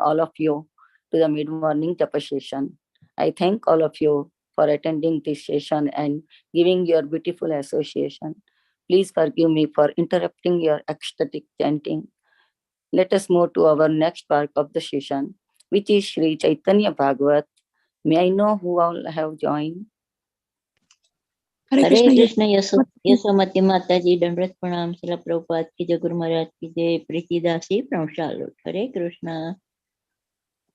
all of you to the mid-morning japa session. I thank all of you for attending this session and giving your beautiful association. Please forgive me for interrupting your ecstatic chanting. Let us move to our next part of the session, which is Sri Caitanya Bhagavata. May I know who all have joined? हरे कृष्ण यशोमती माता जी, दंडवत प्रणाम। श्रील प्रभुपाद की जय, गुरु महाराज की जय। प्रीति दासी from Charlotte. Hare Krishna.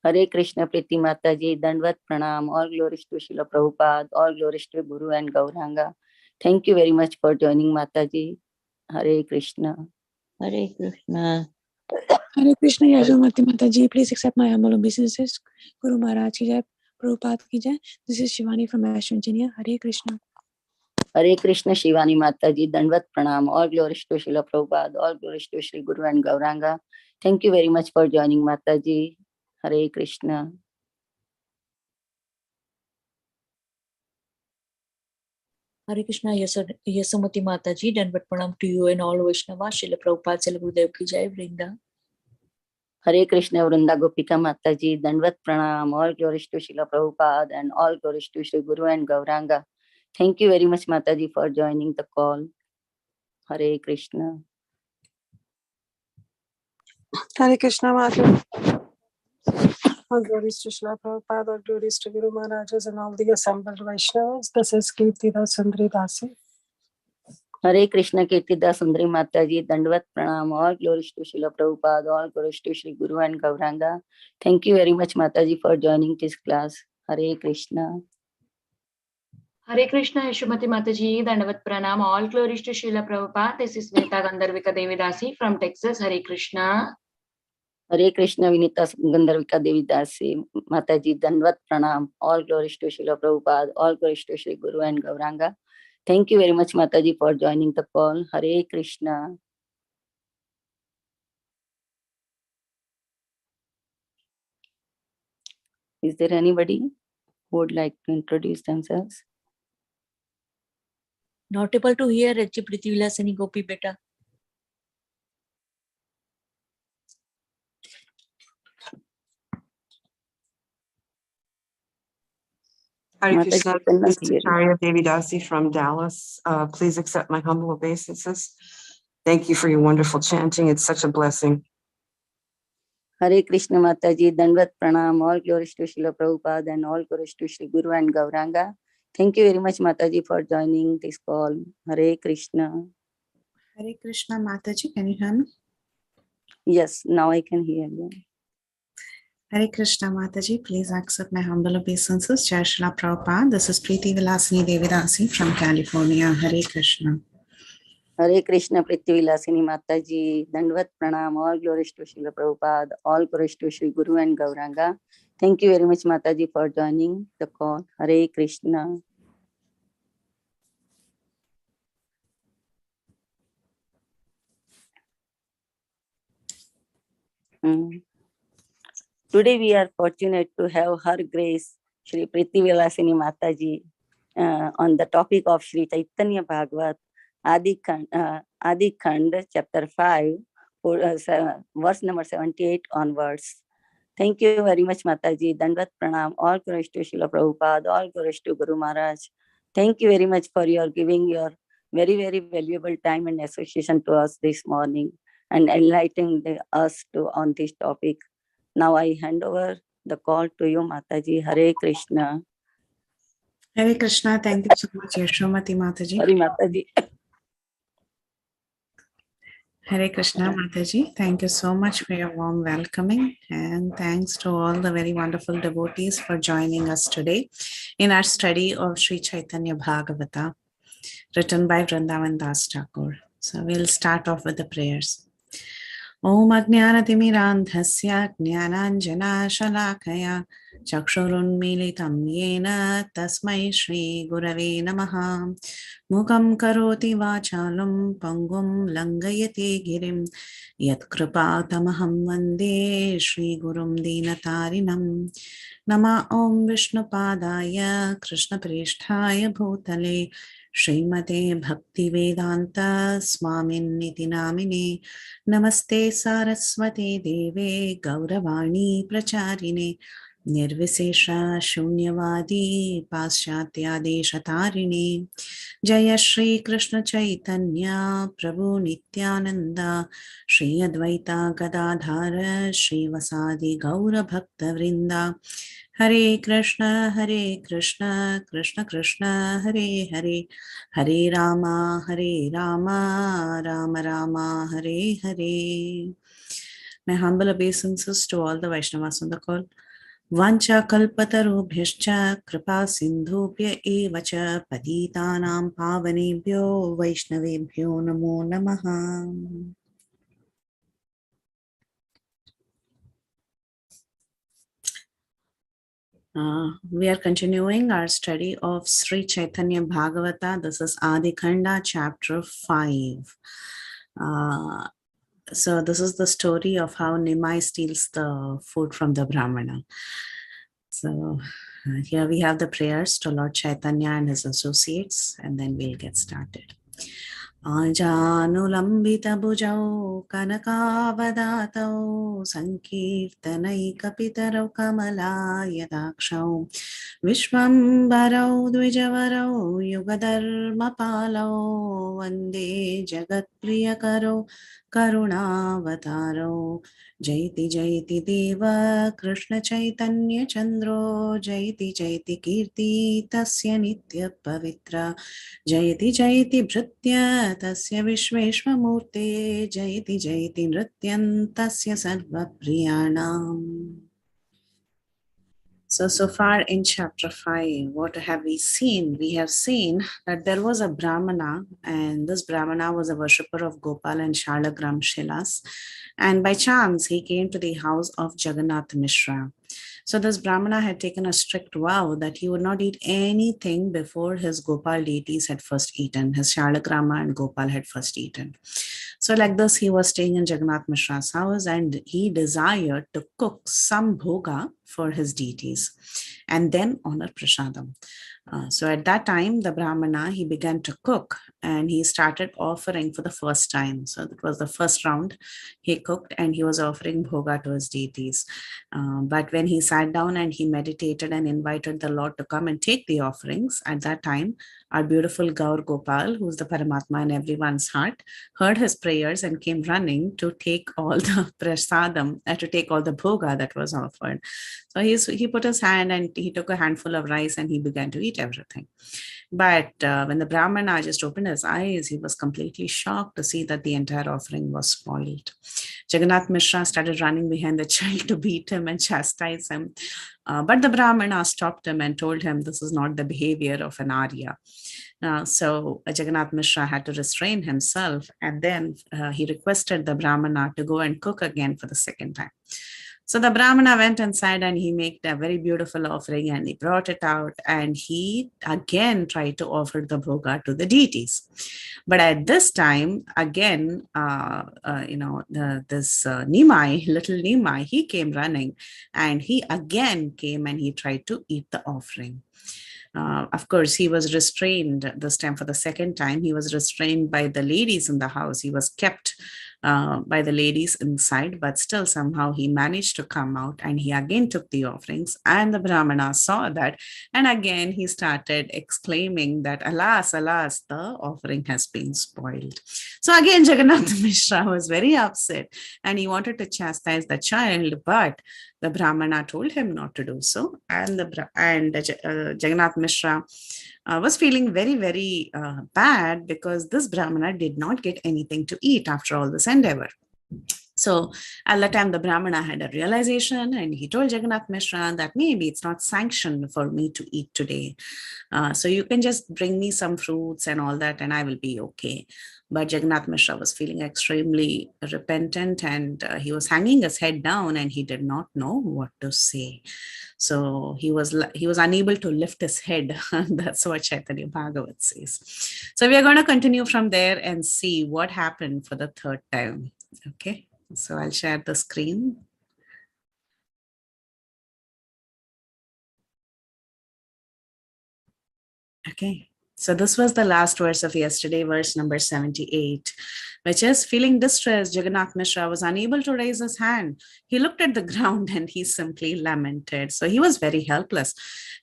Hare Krishna, Preeti Mata ji, Dandvat Pranam, all glories to Srila Prabhupada, all glories to Guru and Gauranga. Thank you very much for joining Mata ji. Hare Krishna. Hare Krishna. Hare Krishna, Yasomati Mata ji, please accept my humble obeisances. Guru Maharaj ki jai, Prabhupada ki jai. This is Shivani from Ashwin, Virginia. Hare Krishna. Hare Krishna, Shivani Mata ji, Dandvat Pranam, all glories to Srila Prabhupada, all glories to Sri Guru and Gauranga. Thank you very much for joining Mata ji. Hare Krishna. Hare Krishna, Yasomati Mata ji, Dandvat Pranam to you and all Vaishnava. Srila Prabhupada, Srila Gurudev ki jai, Vrinda. Hare Krishna, Vrunda Gopika Mata ji, Dandvat Pranam, all glories to Srila Prabhupada and all glories to Sri Guru and Gauranga. Thank you very much, Mataji, for joining the call. Hare Krishna. Hare Krishna, Mata. All glories to Srila Prabhupada, all glories to Guru Maharajas and all the assembled Vaishnavas. This is Kirti Sundari Dasi. Hare Krishna, Kirtida Sundari Mataji, Dandvat Pranam, all glories to Srila Prabhupada, all glories to Sri Guru and Gauranga. Thank you very much, Mataji, for joining this class. Hare Krishna. Hare Krishna, Yashomati Mataji, Dandavat Pranam, all glories to Srila Prabhupada. This is Vinita Gandharvika Devi Dasi from Texas. Hare Krishna. Hare Krishna, Vinita Gandharvika Devi Dasi, Mataji, Dandvat Pranam, all glories to Srila Prabhupada, all glories to Sri Guru and Gauranga. Thank you very much, Mataji, for joining the call. Hare Krishna. Is there anybody who would like to introduce themselves? Not able to hear Rachi Preethi Vilasini Gopi Beta. Hare Krishna, this is Caitanya Bhagavata from Dallas. Please accept my humble obeisances. Thank you for your wonderful chanting. It's such a blessing. Hare Krishna Mataji, Dandvat Pranam, all glories to Srila Prabhupada and all glories to Sri Guru and Gauranga. Thank you very much, Mataji, for joining this call. Hare Krishna. Hare Krishna, Mataji, can you hear me? Yes, now I can hear you. Hare Krishna, Mataji, please accept my humble obeisances. Jai Srila Prabhupada. This is Preethi Vilasini Devidasi from California. Hare Krishna. Hare Krishna, Preethi Vilasini Mataji, Dandvat Pranam, all glories to Srila Prabhupada, all glories to Sri Guru and Gauranga. Thank you very much, Mataji, for joining the call. Hare Krishna. Today we are fortunate to have Her Grace, Shri Preethi Vilasini Mataji, on the topic of Sri Caitanya Bhagavata, Adi Khanda, Chapter 5, verse number 78 onwards. Thank you very much, Mataji. Dandvat Pranam, all glories to Srila Prabhupada, all glories to Guru Maharaj. Thank you very much for your giving your very, very valuable time and association to us this morning and enlightening us on this topic. Now I hand over the call to you, Mataji. Hare Krishna. Hare Krishna. Thank you so much, Yashomati Mataji. Hare Mataji. Hare Krishna, Mataji. Thank you so much for your warm welcoming, and thanks to all the very wonderful devotees for joining us today in our study of Sri Caitanya Bhagavata, written by Vrindavan Das Thakur. So we'll start off with the prayers. Om Ajnanatimirandhasya Jnananjana Shalakaya चक्षुरुन्मीलितं येन तस्मै श्रीगुरवे नमः। मुखं करोति वाचालं पङ्गुं लङ्घयति गिरिं यत्कृपातमहं वन्दे श्रीगुरुं दीनतारिणं। नमः ॐ विष्णुपादाय कृष्णप्रेष्ठाय भूतले श्रीमते भक्तिवेदान्त स्वामिन्निति नामिने। नमस्ते सारस्वते देवे गौरवाणी प्रचारिणे निर्विशेष शून्यवादी पाश्चात्यादेशतारिणे। जय श्री कृष्ण चैतन्य प्रभु नित्यानंद श्री अद्वैता गदाधर श्रीवासादि गौर भक्त वृंदा। हरे कृष्ण कृष्ण कृष्ण हरे हरे, हरे Ram Ram Ram Hare Hare. My humble obeisances to all the Vaishnavas on the call. Vancha kalpatarubhyascha kripa sindhubhya eva cha patitanam pavanebhyo vaishnavebhyo namo namaha. We are continuing our study of Sri Caitanya Bhagavata. This is Khanda Chapter 5. So this is the story of how Nimai steals the food from the Brahmana. So here we have the prayers to Lord Chaitanya and his associates, and then we'll get started. Ajanulambita bhujau kanakavadato sankirtanaikapitaro kamalayadakshau vishwambarau dvijavarau yugadharmapalau vande jagatpriyakaro karunavataro. Jaiti jaiti deva krishna chaitanya chandro jaiti jaiti kirti tasya nitya pavitra jaiti jaiti bhritya tasya vishveshvamurte jaiti jaiti nrityan tasya sarva priyanam. So far in chapter 5, what have we seen? We have seen that there was a Brahmana, and this Brahmana was a worshipper of Gopal and Shalagram Shilas. And by chance, he came to the house of Jagannath Mishra. So this Brahmana had taken a strict vow that he would not eat anything before his Gopal deities had first eaten, his Shalagrama and Gopal had first eaten. So like this, he was staying in Jagannath Mishra's house, and he desired to cook some bhoga for his deities and then honor prasadam. So at that time, the Brahmana, he began to cook, and he started offering for the first time. So that was the first round. He cooked and he was offering bhoga to his deities. But when he sat down and he meditated and invited the Lord to come and take the offerings, at that time, our beautiful Gaur Gopal, who's the Paramatma in everyone's heart, heard his prayers and came running to take all the prasadam, to take all the bhoga that was offered. So he put his hand and he took a handful of rice and he began to eat everything. But when the Brahmana just opened his eyes, he was completely shocked to see that the entire offering was spoiled. Jagannath Mishra started running behind the child to beat him and chastise him. But the Brahmana stopped him and told him this is not the behavior of an Arya. So Jagannath Mishra had to restrain himself, and then he requested the Brahmana to go and cook again for the second time. So the Brahmana went inside and he made a very beautiful offering and he brought it out and he again tried to offer the bhoga to the deities. But at this time, again, Nimai, little Nimai, he came running and he again came and he tried to eat the offering. Of course, he was restrained this time for the second time. He was restrained by the ladies in the house. He was kept by the ladies inside, but still somehow he managed to come out and he again took the offerings, and the Brahmana saw that, and again he started exclaiming that alas, alas, the offering has been spoiled. So again Jagannath Mishra was very upset and he wanted to chastise the child, but the Brahmana told him not to do so, and Jagannath Mishra was feeling very, very bad because this Brahmana did not get anything to eat after all this endeavor. So at that time, the Brahmana had a realization and he told Jagannath Mishra that maybe it's not sanctioned for me to eat today. So you can just bring me some fruits and all that and I will be okay. But Jagannath Mishra was feeling extremely repentant, and he was hanging his head down, and he did not know what to say. So he was unable to lift his head. That's what Caitanya Bhagavata says. So we are going to continue from there and see what happened for the third time. Okay, so I'll share the screen. Okay, so this was the last verse of yesterday, verse number 78, which is, feeling distressed, Jagannath Mishra was unable to raise his hand. He looked at the ground and he simply lamented. So he was very helpless.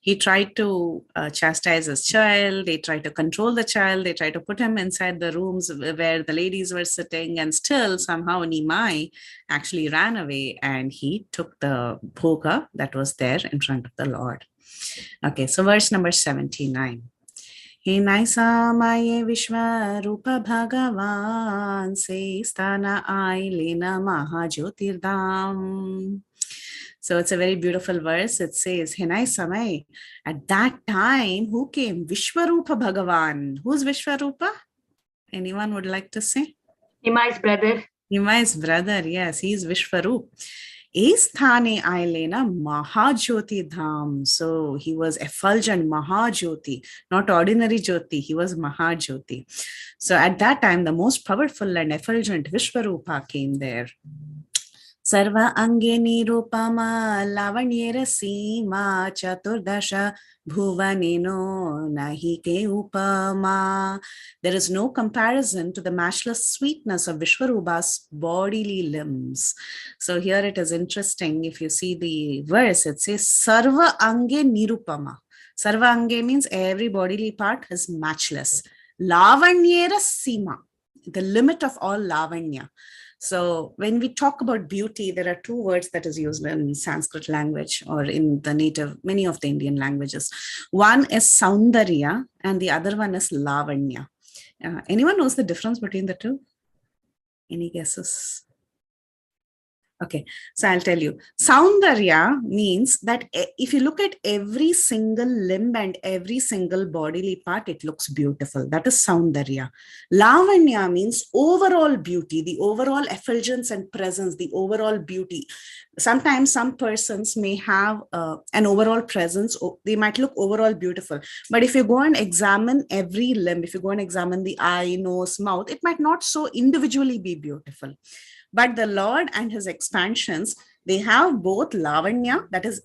He tried to chastise his child. They tried to control the child. They tried to put him inside the rooms where the ladies were sitting, and still somehow Nimai actually ran away and he took the bhoga that was there in front of the Lord. Okay, so verse number 79. Nimai samaye vishwaroopa bhagavan se sthana ailena mahajyotirdam. So it's a very beautiful verse. It says, Hinai samay. At that time, who came? Vishwaroopa Bhagavan. Who's Vishwaroopa? Anyone would like to say? Nimai's brother. Nimai's brother, yes, he's Vishwaroop. Esthane Ailena Mahajyoti Dham. So he was effulgent Mahajyoti, not ordinary Jyoti, he was Mahajyoti. So at that time, the most powerful and effulgent Vishwarupa came there. Sarva ange nirupama lavanyera sima chaturdasha bhuvanino nahi ke upama. There is no comparison to the matchless sweetness of Vishwarupa's bodily limbs. So here it is interesting. If you see the verse, it says Sarva ange nirupama. Sarva ange means every bodily part is matchless. Lavanyera sima, the limit of all lavanya. So when we talk about beauty, there are two words that is used in Sanskrit language or in the many of the Indian languages. One is Saundarya and the other one is Lavanya. Anyone knows the difference between the two? Any guesses? Okay, so I'll tell you. Saundarya means that if you look at every single limb and every single bodily part, it looks beautiful. That is Saundarya. Lavanya means overall beauty, the overall effulgence and presence, the overall beauty. Sometimes some persons may have an overall presence, they might look overall beautiful. But if you go and examine every limb, if you go and examine the eye, nose, mouth, it might not so individually be beautiful. But the Lord and his expansions, they have both Lavanya, that is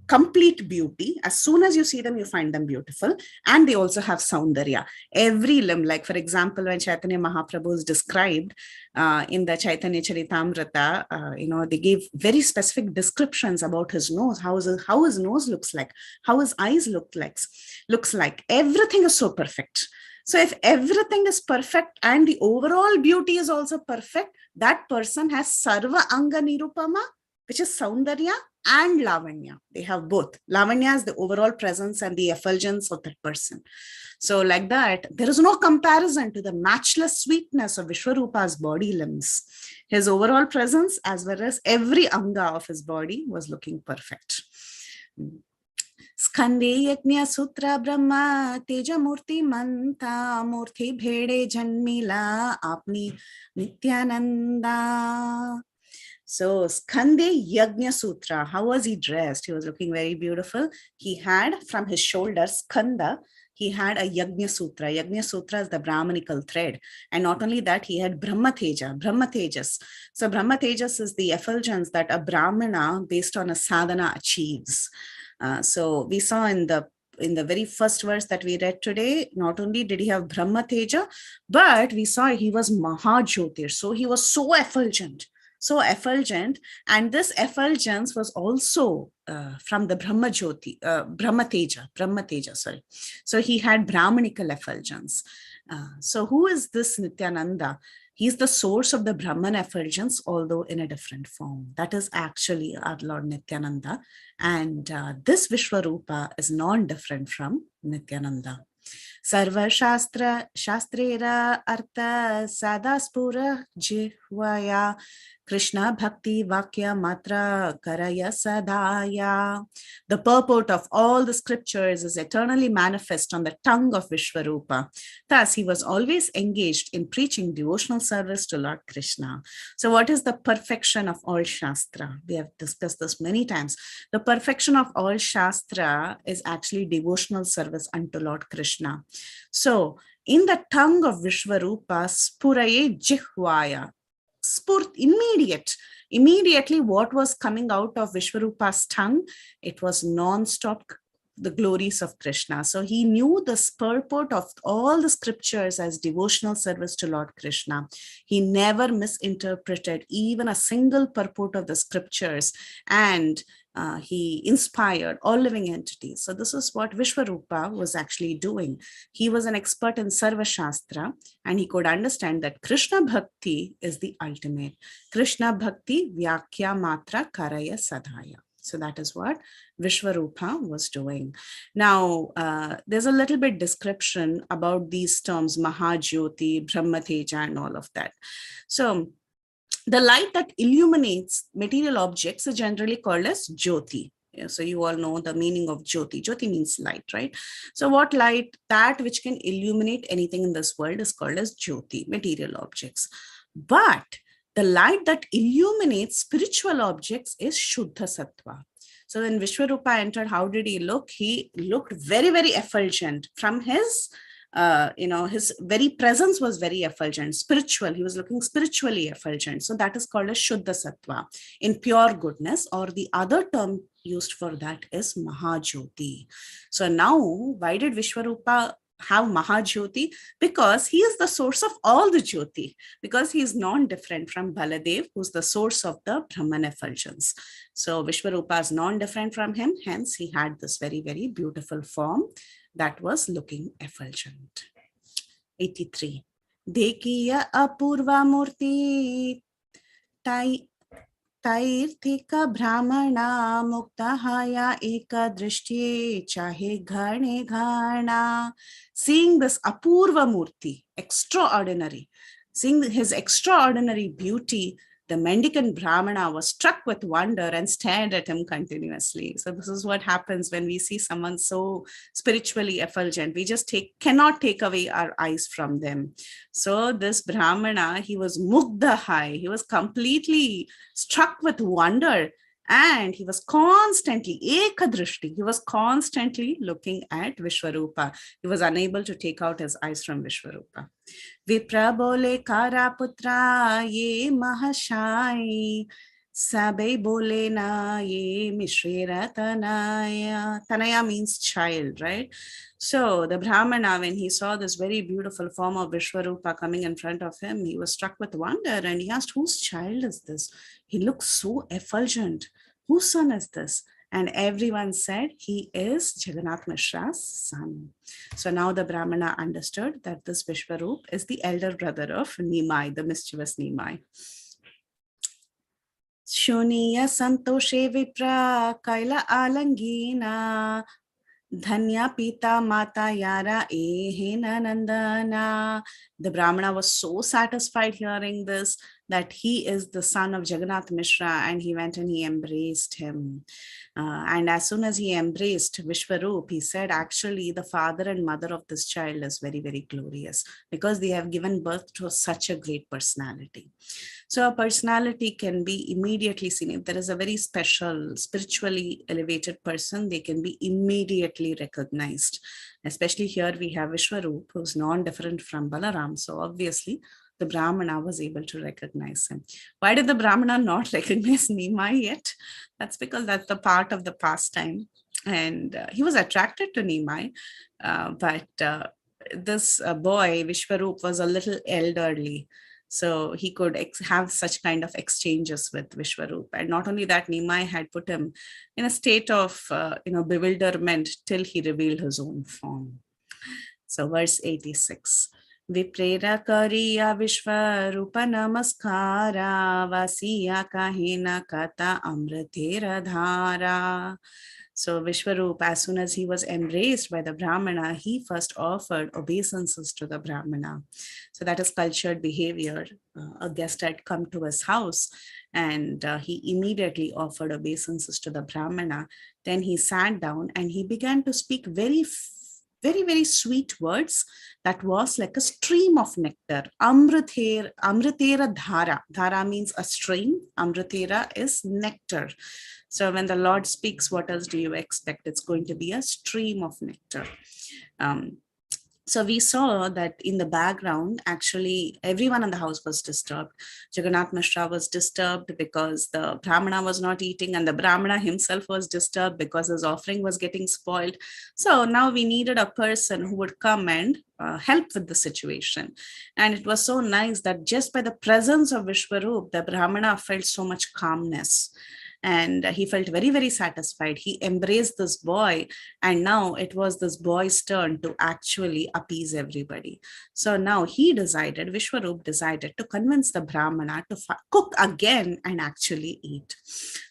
complete beauty. As soon as you see them, you find them beautiful. And they also have Saundarya. Every limb, like for example, when Chaitanya Mahaprabhu is described in the Chaitanya Charitamrita, they gave very specific descriptions about his nose, how his nose looks like, how his eyes looks like. Everything is so perfect. So if everything is perfect and the overall beauty is also perfect, that person has Sarva Anga Nirupama, which is Saundarya and Lavanya. They have both. Lavanya is the overall presence and the effulgence of that person. So like that, there is no comparison to the matchless sweetness of Vishwarupa's body limbs. His overall presence as well as every anga of his body was looking perfect. Skande yajna sutra brahma teja murti manta murti bhede janmila apni nityananda. So Skande Yajna Sutra, how was he dressed? He was looking very beautiful. He had from his shoulders, Khanda, he had a Yajna Sutra. Yajna Sutra is the Brahmanical thread. And not only that, he had Brahma Tejas. So Brahma Tejas is the effulgence that a Brahmana based on a sadhana achieves. So we saw in the very first verse that we read today, not only did he have Brahma Teja, but we saw he was Mahajyotir. So he was so effulgent, and this effulgence was also from the Brahma Teja, sorry. So he had Brahmanical effulgence. So who is this Nityananda? He's the source of the Brahman effulgence, although in a different form. That is actually our Lord Nityananda. And this Vishwarupa is non-different from Nityananda. Sarva Shastrera Artha Sadaspura Jihvaya Krishna Bhakti Vakya Matra Karaya Sadhaya. The purport of all the scriptures is eternally manifest on the tongue of Vishwaroopa. Thus, he was always engaged in preaching devotional service to Lord Krishna. So what is the perfection of all Shastra? We have discussed this many times. The perfection of all Shastra is actually devotional service unto Lord Krishna. So, in the tongue of Vishwaroopa, Spuraye Jihvaya, Spurt, immediately what was coming out of Vishwaroopa's tongue, it was non-stop the glories of Krishna. So he knew the purport of all the scriptures as devotional service to Lord Krishna. He never misinterpreted even a single purport of the scriptures, and he inspired all living entities. So this is what Vishwaroopa was actually doing. He was an expert in Sarva Shastra, and he could understand that Krishna Bhakti is the ultimate. Krishna Bhakti Vyakya Matra Karaya Sadhaya. So that is what Vishwaroopa was doing. Now, there's a little bit description about these terms, Mahajyoti, Brahmateja, and all of that. So the light that illuminates material objects is generally called as Jyoti. Yeah, so you all know the meaning of Jyoti. Jyoti means light, right? So what light? That which can illuminate anything in this world is called as Jyoti, material objects. But the light that illuminates spiritual objects is Shuddha Sattva. So when Vishwaroopa entered, how did he look? He looked very, very effulgent. From his his very presence was very effulgent, spiritual. He was looking spiritually effulgent. So that is called as Shuddha Sattva, in pure goodness, or the other term used for that is Mahajyoti. So now, why did Vishwaroopa have Mahajyoti? Because he is the source of all the Jyoti, because he is non-different from Baladev, who's the source of the Brahman effulgence. So Vishwaroopa is non-different from him, hence he had this very, very beautiful form that was looking effulgent. 83. Dekiya apurva murti tairthika brahmana muktahaya eka drishti chahe ghane ghana. Seeing this apurva murti, extraordinary, seeing his extraordinary beauty, the mendicant Brahmana was struck with wonder and stared at him continuously. So this is what happens when we see someone so spiritually effulgent. We just cannot take away our eyes from them. So this Brahmana, he was mugdahai. He was completely struck with wonder, and he was constantly, ekadrishti, he was constantly looking at Vishwaroopa. He was unable to take out his eyes from Vishwaroopa. Vipra bole kara putra ye mahashai, sabe bole na ye mishrera tanaya. Tanaya means child, right? So the Brahmana, when he saw this very beautiful form of Vishwaroopa coming in front of him, he was struck with wonder, and he asked, whose child is this? He looks so effulgent. Whose son is this? And everyone said he is Jagannath Mishra's son. So now the Brahmana understood that this Vishwaroop is the elder brother of Nimai, the mischievous Nimai. Shuniya santoshe vipra kaila alangina dhanya pita mata yara ehena nandana. The Brahmana was so satisfied hearing this that he is the son of Jagannath Mishra, and he went and he embraced him. And as soon as he embraced Vishwaroop, he said, actually, the father and mother of this child is very, very glorious, because they have given birth to such a great personality. So a personality can be immediately seen. If there is a very special, spiritually elevated person, they can be immediately recognized. Especially here we have Vishwaroop, who's non-different from Balaram. So obviously, the Brahmana was able to recognize him. Why did the Brahmana not recognize Nimai yet? That's because that's the part of the pastime. And he was attracted to Nimai, but this boy, Vishwaroop, was a little elderly. So he could have such kind of exchanges with Vishwaroop. And not only that, Nimai had put him in a state of bewilderment till he revealed his own form. So verse 86. Viprera kariya vishwarupa namaskara vasiya kahena kata amritera dhara. So Vishwarupa, as soon as he was embraced by the Brahmana, he first offered obeisances to the Brahmana. So that is cultured behavior. A guest had come to his house and he immediately offered obeisances to the Brahmana. Then he sat down and he began to speak very, very sweet words that was like a stream of nectar. Amritera dhara. Dhara means a stream. Amritera is nectar. So when the Lord speaks, what else do you expect? It's going to be a stream of nectar. So we saw that in the background, actually, everyone in the house was disturbed. Jagannath Mishra was disturbed because the Brahmana was not eating, and the Brahmana himself was disturbed because his offering was getting spoiled. So now we needed a person who would come and help with the situation. And it was so nice that just by the presence of Vishwarup, the Brahmana felt so much calmness. And he felt very, very satisfied. He embraced this boy, and now it was this boy's turn to actually appease everybody. So now Vishwarup decided to convince the Brahmana to cook again and actually eat.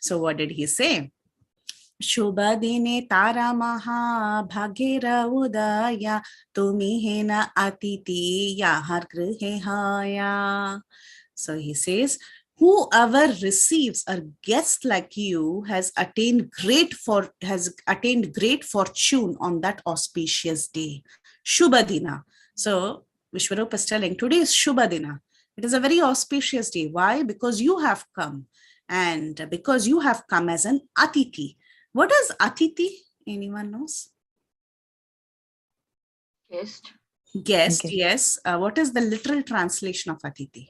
So what did he say? Shubha dine tara maha bhagera udaya tumihena atiti yahar grihe haya. So he says, whoever receives a guest like you has attained great fortune on that auspicious day. Shubha Dina. So Vishwarupa is telling, today is Shubha Dina. It is a very auspicious day. Why? Because you have come. And because you have come as an Atiti. What is Atiti? Anyone knows? Guest. Guest, Okay. yes. What is the literal translation of Atiti?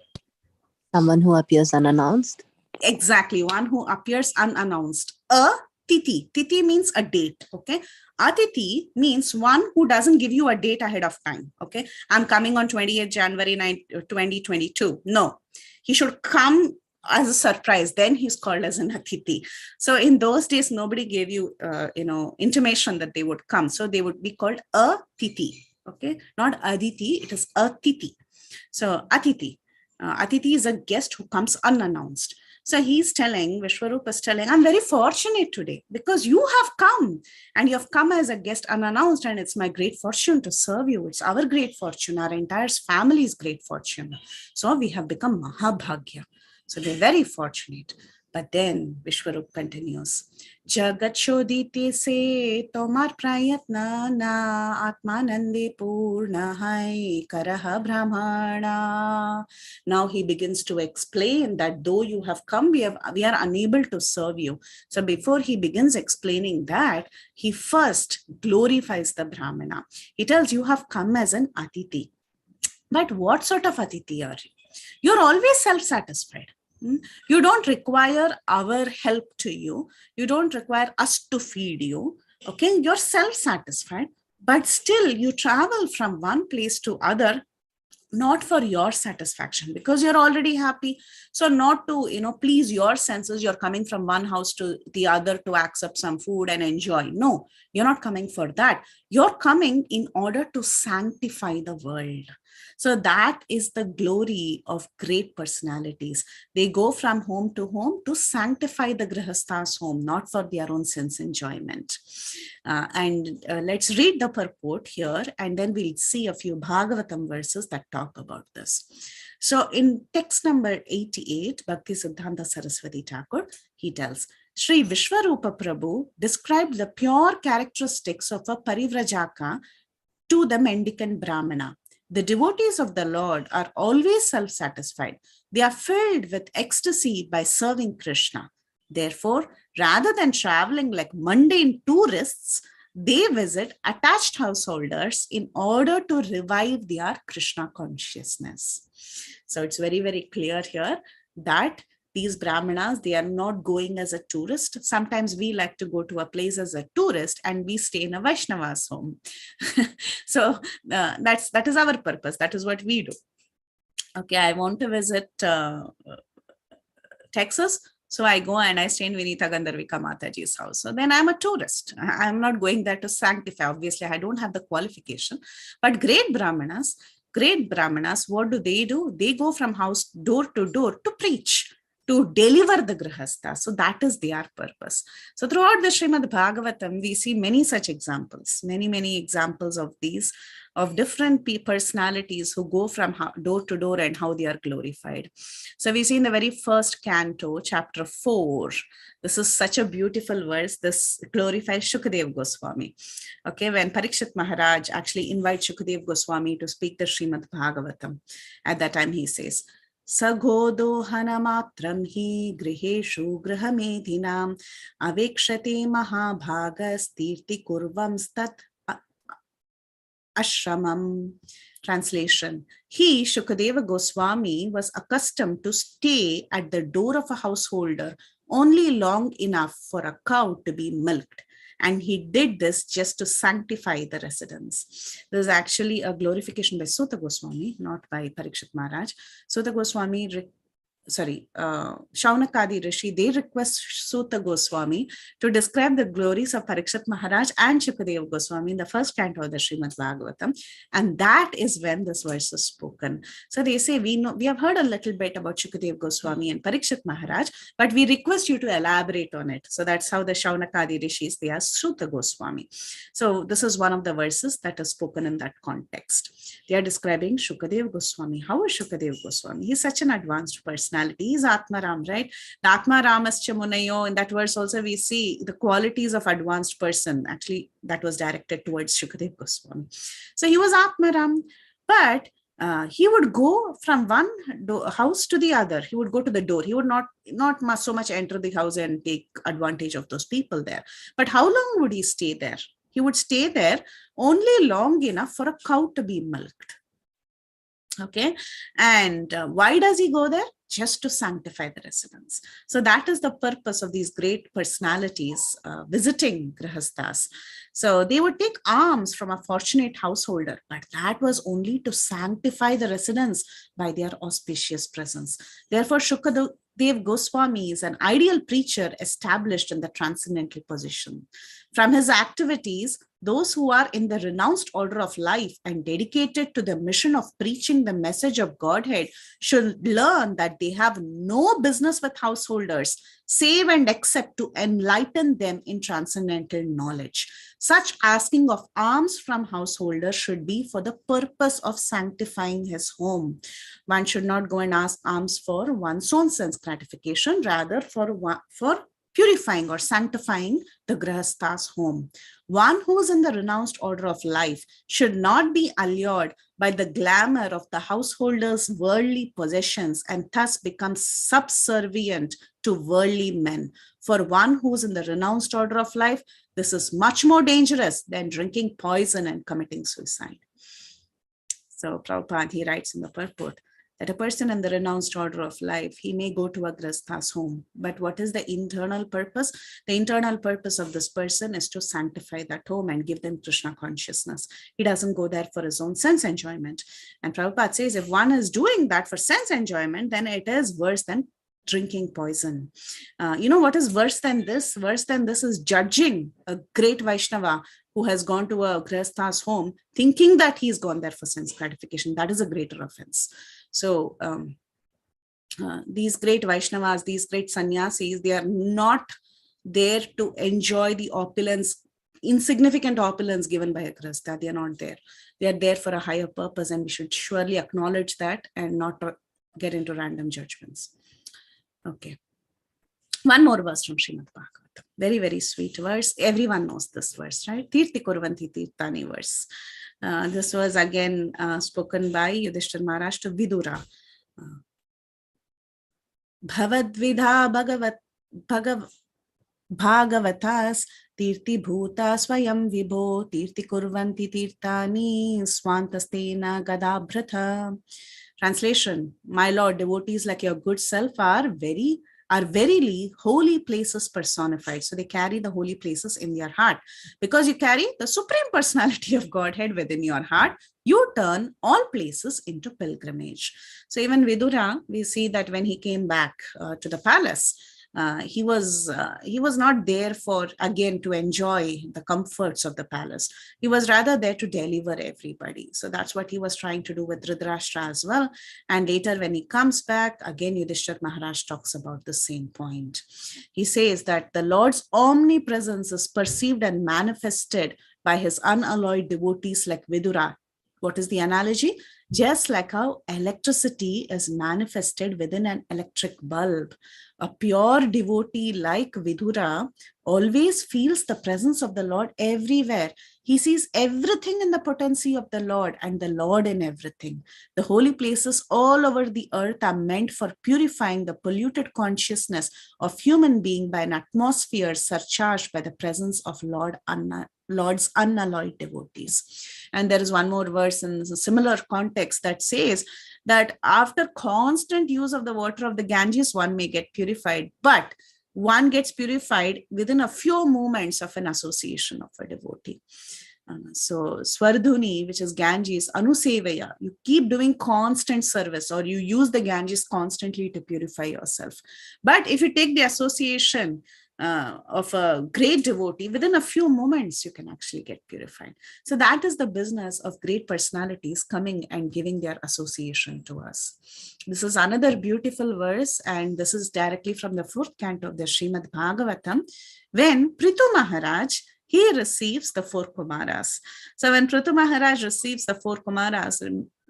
Someone who appears unannounced. Exactly, one who appears unannounced. A titi. Titi means a date. Okay. Atiti means one who doesn't give you a date ahead of time. Okay. I'm coming on 28th January 2022. No, he should come as a surprise. Then he's called as an Atiti. So in those days, nobody gave you, intimation that they would come. So they would be called a titi. Okay. Not Aditi. It is a titi. So Atiti. Atiti is a guest who comes unannounced. So Vishwarupa is telling, I'm very fortunate today because you have come and you have come as a guest unannounced, and it's my great fortune to serve you. It's our great fortune, our entire family's great fortune. So we have become Mahabhagya. So they're very fortunate. But then Vishwarup continues, Jagat Shodite se tomar prayatna na atmanande purna hai karaha brahmana. Now he begins to explain that though you have come, we are unable to serve you. So before he begins explaining that, he first glorifies the Brahmana. He tells, you have come as an Atiti. But what sort of Atiti are you? You're always self-satisfied. You don't require our help to you. You don't require us to feed you. Okay, you're self-satisfied, but still you travel from one place to other, not for your satisfaction, because you're already happy. So not to, please your senses, you're coming from one house to the other to accept some food and enjoy. No, you're not coming for that. You're coming in order to sanctify the world. So that is the glory of great personalities. They go from home to sanctify the Grihastha's home, not for their own sense enjoyment. Let's read the purport here, and then we'll see a few Bhagavatam verses that talk about this. So in text number 88, Bhakti Siddhanta Saraswati Thakur, he tells, Sri Vishwarupa Prabhu described the pure characteristics of a Parivrajaka to the mendicant Brahmana. The devotees of the Lord are always self-satisfied. They are filled with ecstasy by serving Krishna. Therefore, rather than traveling like mundane tourists, they visit attached householders in order to revive their Krishna consciousness. So it's very, very clear here that these Brahmanas, they are not going as a tourist. Sometimes we like to go to a place as a tourist and we stay in a Vaishnava's home. So that is our purpose. That is what we do. Okay, I want to visit Texas. So I go and I stay in Vinita Gandharvika Mataji's house. So then I'm a tourist. I'm not going there to sanctify. Obviously, I don't have the qualification. But great Brahmanas, great Brahmanas, what do? They go from house door to door to preach, to deliver the grihastha. So that is their purpose. So throughout the Srimad Bhagavatam, we see many such examples, many examples of these, of different personalities who go from door to door and how they are glorified. So we see in the very first canto, chapter 4, this is such a beautiful verse. This glorifies Shukadev Goswami. Okay, when Parikshit Maharaj actually invites Shukadev Goswami to speak the Srimad Bhagavatam, at that time he says, Sagodohanamatram hi griheshu grahamedhinam avekshate mahabhagas tirti kurvam stat ashramam. Translation: He, Shukadeva Goswami, was accustomed to stay at the door of a householder only long enough for a cow to be milked. And he did this just to sanctify the residence. This is actually a glorification by Suta Goswami, not by Parikshit Maharaj. Suta Goswami, Shaunakadi Rishi, they request Suta Goswami to describe the glories of Parikshit Maharaj and Shukadeva Goswami in the first canto of the Srimad Bhagavatam. And that is when this verse is spoken. So they say, we have heard a little bit about Shukadeva Goswami and Parikshit Maharaj, but we request you to elaborate on it. So that's how the Shaunakadi Rishis, they are Suta Goswami. So this is one of the verses that is spoken in that context. They are describing Shukadeva Goswami. How is Shukadeva Goswami? He's such an advanced person. He is Atmaram, right? The Atmaramascha Munayo, in that verse also we see the qualities of advanced person. Actually, that was directed towards Shukadeva Goswami. So he was Atmaram, but he would go from one house to the other. He would go to the door. He would not so much enter the house and take advantage of those people there. But how long would he stay there? He would stay there only long enough for a cow to be milked. Okay, and why does he go there? Just to sanctify the residence. So that is the purpose of these great personalities visiting grihasthas. So they would take alms from a fortunate householder, but that was only to sanctify the residence by their auspicious presence. Therefore, Shukadev Goswami is an ideal preacher established in the transcendental position. From his activities, those who are in the renounced order of life and dedicated to the mission of preaching the message of Godhead should learn that they have no business with householders, save and except to enlighten them in transcendental knowledge. Such asking of alms from householders should be for the purpose of sanctifying his home. One should not go and ask alms for one's own sense gratification, rather for purifying or sanctifying the grihastha's home. One who is in the renounced order of life should not be allured by the glamour of the householder's worldly possessions and thus become subservient to worldly men. For one who is in the renounced order of life, this is much more dangerous than drinking poison and committing suicide. So Prabhupada, he writes in the purport that a person in the renounced order of life, he may go to a grihastha's home. But what is the internal purpose? The internal purpose of this person is to sanctify that home and give them Krishna consciousness. He doesn't go there for his own sense enjoyment. And Prabhupada says, if one is doing that for sense enjoyment, then it is worse than drinking poison. You know what is worse than this? Worse than this is judging a great Vaishnava who has gone to a grihastha's home thinking that he's gone there for sense gratification. That is a greater offense. So these great Vaishnavas, these great sannyasis, they are not there to enjoy the opulence, insignificant opulence given by a grihastha. They are not there. They are there for a higher purpose, and we should surely acknowledge that and not get into random judgments. Okay. One more verse from Srimad Bhagavata. Very, very sweet verse. Everyone knows this verse, right? Tirti Kurvanti Tirtani verse. This was again spoken by Yudhishthira Maharaj to Vidura. Bhavadvidha Bhagavatas Tirti Bhuta Swayam Vibho Tirti Kurvanti Tirtani Swantastena Gadabhrata. Translation: My Lord, devotees like your good self are verily holy places personified. So they carry the holy places in their heart. Because you carry the Supreme Personality of Godhead within your heart, you turn all places into pilgrimage. So even Vidura, we see that when he came back to the palace, He was not there for, again, to enjoy the comforts of the palace. He was rather there to deliver everybody. So that's what he was trying to do with Dhritarashtra as well. And later when he comes back, again, Yudhishthira Maharaj talks about the same point. He says that the Lord's omnipresence is perceived and manifested by his unalloyed devotees like Vidura. What is the analogy? Just like how electricity is manifested within an electric bulb. A pure devotee like Vidura always feels the presence of the Lord everywhere. He sees everything in the potency of the Lord and the Lord in everything. The holy places all over the earth are meant for purifying the polluted consciousness of human being by an atmosphere surcharged by the presence of Lord's unalloyed devotees. And there is one more verse in a similar context that says that after constant use of the water of the Ganges, one may get purified, but one gets purified within a few moments of an association of a devotee. So Swardhuni, which is Ganges, Anusevaya, you keep doing constant service, or you use the Ganges constantly to purify yourself. But if you take the association of a great devotee, within a few moments you can actually get purified. So that is the business of great personalities coming and giving their association to us. This is another beautiful verse, and this is directly from the 4th canto of the Srimad Bhagavatam, when Prithu Maharaj, he receives the 4 Kumaras. So when Prithu Maharaj receives the 4 Kumaras,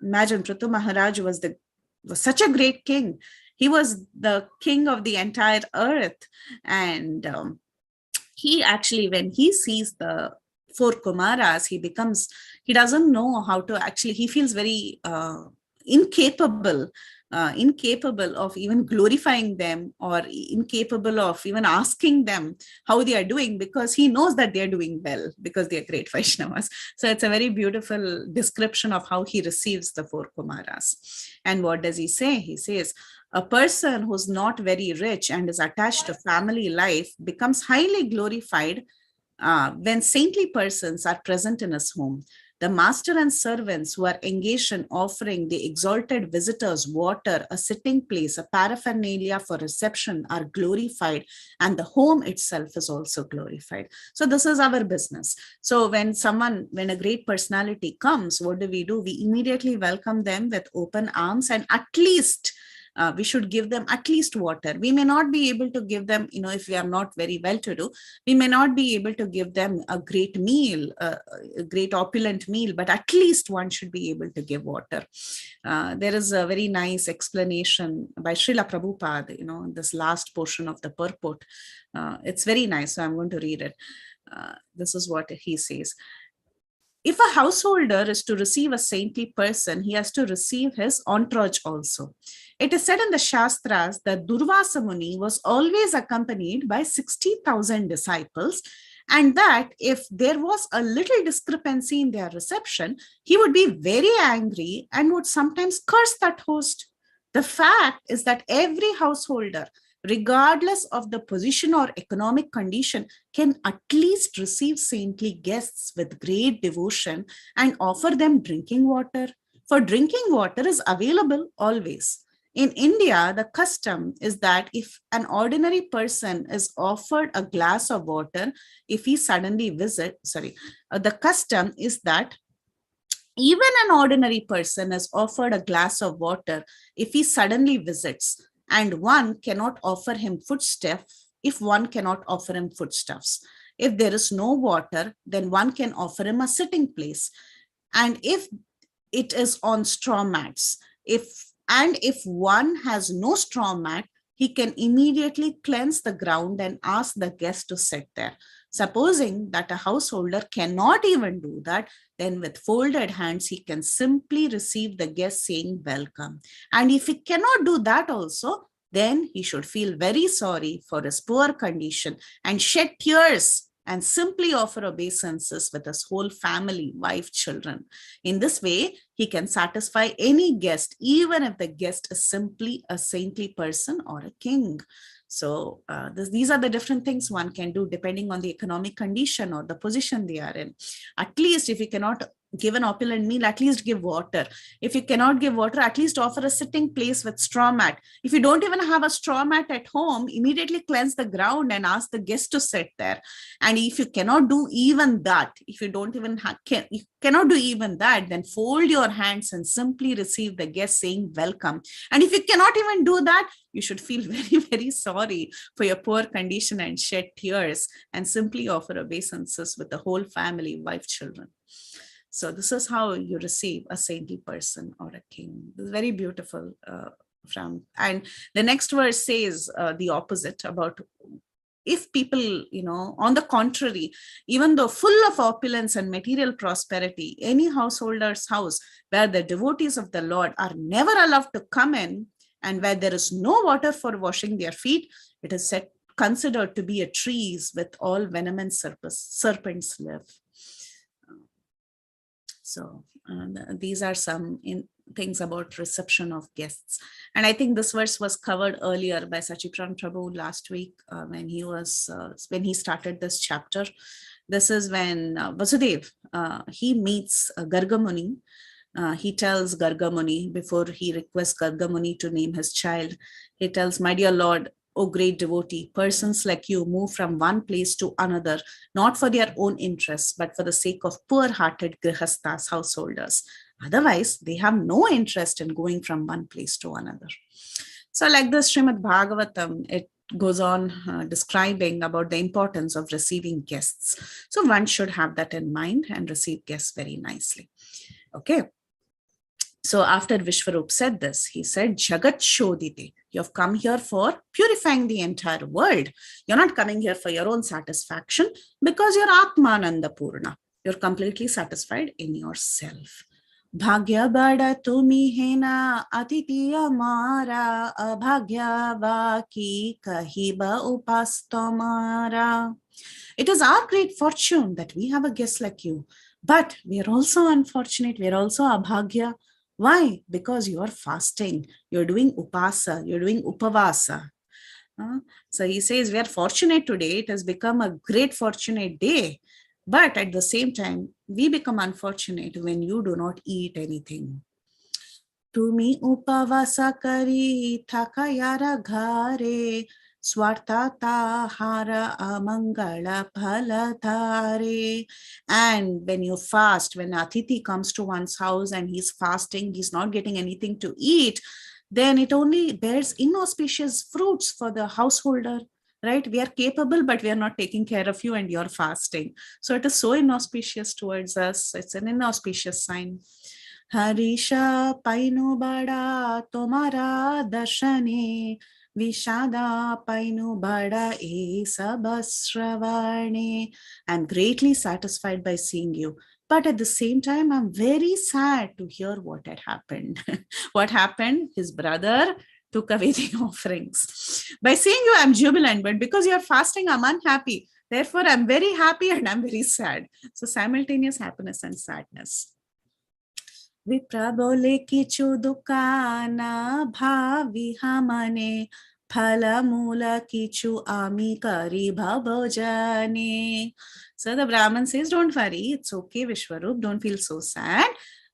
imagine Prithu Maharaj was such a great king. He was the king of the entire earth. And he actually, when he sees the 4 Kumaras, he doesn't know how to actually, he feels very incapable of even glorifying them, or incapable of even asking them how they are doing, because he knows that they are doing well because they are great Vaishnavas. So it's a very beautiful description of how he receives the 4 Kumaras. And what does he say? He says, a person who's not very rich and is attached to family life becomes highly glorified when saintly persons are present in his home. The master and servants who are engaged in offering the exalted visitors water, a sitting place, a paraphernalia for reception are glorified, and the home itself is also glorified. So this is our business. So when a great personality comes, what do? We immediately welcome them with open arms, and at least we should give them at least water. We may not be able to give them, if we are not very well-to-do, we may not be able to give them a great meal, a great opulent meal, but at least one should be able to give water. There is a very nice explanation by Srila Prabhupada, this last portion of the purport. It's very nice, so I'm going to read it. This is what he says. If a householder is to receive a saintly person, he has to receive his entourage also. It is said in the Shastras that Durvasa Muni was always accompanied by 60,000 disciples, and that if there was a little discrepancy in their reception, he would be very angry and would sometimes curse that host. The fact is that every householder, regardless of the position or economic condition, can at least receive saintly guests with great devotion and offer them drinking water. For drinking water is available always. In India, the custom is that if an ordinary person is offered a glass of water, if he suddenly the custom is that even an ordinary person is offered a glass of water if he suddenly visits, and one cannot offer him foodstuffs if one cannot offer him foodstuffs. If there is no water, then one can offer him a sitting place. And if it is on straw mats, if one has no straw mat, he can immediately cleanse the ground and ask the guest to sit there. Supposing that a householder cannot even do that, then with folded hands, he can simply receive the guest saying welcome. And if he cannot do that also, then he should feel very sorry for his poor condition and shed tears and simply offer obeisances with his whole family, wife, children. In this way, he can satisfy any guest, even if the guest is simply a saintly person or a king. So these are the different things one can do depending on the economic condition or the position they are in. At least if you cannot give an opulent meal, at least give water. If you cannot give water, at least offer a sitting place with straw mat. If you don't even have a straw mat at home, immediately cleanse the ground and ask the guest to sit there. And if you cannot do even that, if you don't even you cannot do even that, then fold your hands and simply receive the guest, saying welcome. And if you cannot even do that, you should feel very, very sorry for your poor condition and shed tears and simply offer obeisances with the whole family, wife, children. So this is how you receive a saintly person or a king. This is very beautiful. And the next verse says the opposite about if people, on the contrary, even though full of opulence and material prosperity, any householder's house where the devotees of the Lord are never allowed to come in and where there is no water for washing their feet, it is considered to be a trees with all venom and serpents live. So these are some things about reception of guests. And I think this verse was covered earlier by Sachipran Prabhu last week when he started this chapter. This is when Vasudev, he meets Gargamuni. He tells Gargamuni, before he requests Gargamuni to name his child, he tells, "My dear Lord, O great devotee, persons like you move from one place to another, not for their own interests, but for the sake of poor-hearted grihasthas, householders. Otherwise, they have no interest in going from one place to another." So like this, Srimad Bhagavatam, it goes on describing about the importance of receiving guests. So one should have that in mind and receive guests very nicely. Okay. So after Vishwaroop said this, he said, "Jagat Shodite, you have come here for purifying the entire world. You're not coming here for your own satisfaction because you're Atmananda Purna. You're completely satisfied in yourself. Bhagya bada tumi hena atiti amara abhagya vaki kahiba upastomara." It is our great fortune that we have a guest like you, but we are also unfortunate. We are also abhagya. Why? Because you are fasting, you're doing upasa, you're doing upavasa. So he says, we are fortunate today. It has become a great fortunate day. But at the same time, we become unfortunate when you do not eat anything. Tumi upavasa kari thakayara ghare swartata hara amangala phalatare. And when you fast, when Atiti comes to one's house and he's fasting, he's not getting anything to eat, then it only bears inauspicious fruits for the householder, right? We are capable, but we are not taking care of you and you're fasting. So it is so inauspicious towards us. It's an inauspicious sign. Harisha painu bada tomara darshane Vishada painu bada e sabasravane. I'm greatly satisfied by seeing you, but at the same time, I'm very sad to hear what had happened. What happened? His brother took away the offerings. By seeing you, I'm jubilant, but because you're fasting, I'm unhappy. Therefore, I'm very happy and I'm very sad. So simultaneous happiness and sadness. Vipra bole kichu dukana bhavi hamane phala mula kichu ami kari bhabojane. So the Brahman says, don't worry, it's okay, Vishwaroop, don't feel so sad.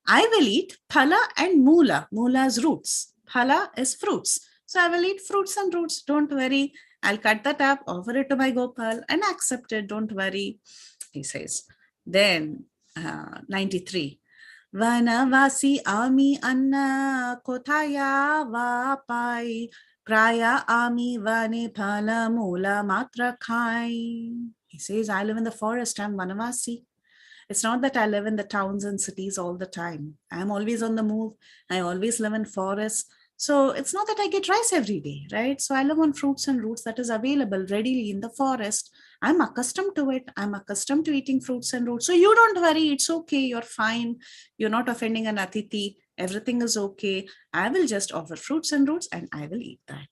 I will eat phala and mula. Mula's roots. Phala is fruits. So I will eat fruits and roots. Don't worry. I'll cut that up, offer it to my Gopal and accept it. Don't worry, he says. Then 93. Vanavasi ami anna kotaya vapai praya ami vane phala mula matra khai. He says, I live in the forest, I'm Vanavasi. It's not that I live in the towns and cities all the time. I'm always on the move. I always live in forests. So it's not that I get rice every day, right? So I live on fruits and roots that is available readily in the forest. I'm accustomed to it. I'm accustomed to eating fruits and roots. So you don't worry. It's okay. You're fine. You're not offending an Atiti. Everything is okay. I will just offer fruits and roots and I will eat that.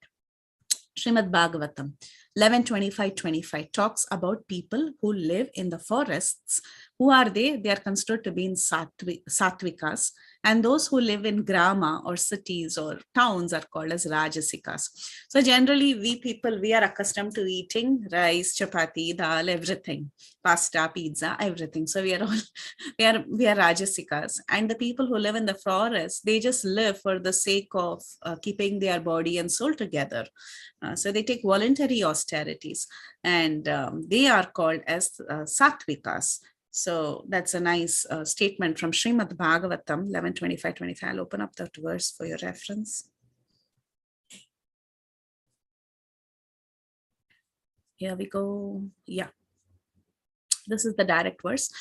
Srimad Bhagavatam 11.25.25 talks about people who live in the forests. Who are they? They are considered to be in Sattvikas. And those who live in grama or cities or towns are called as Rajasikas. So generally, we people, we are accustomed to eating rice, chapati, dal, everything, pasta, pizza, everything. So we are all, we are Rajasikas. And the people who live in the forest, they just live for the sake of keeping their body and soul together. So they take voluntary austerities, and they are called as Sattvikas. So that's a nice statement from Srimad Bhagavatam 11.25.25. I'll open up that verse for your reference. Here we go. Yeah. This is the direct verse.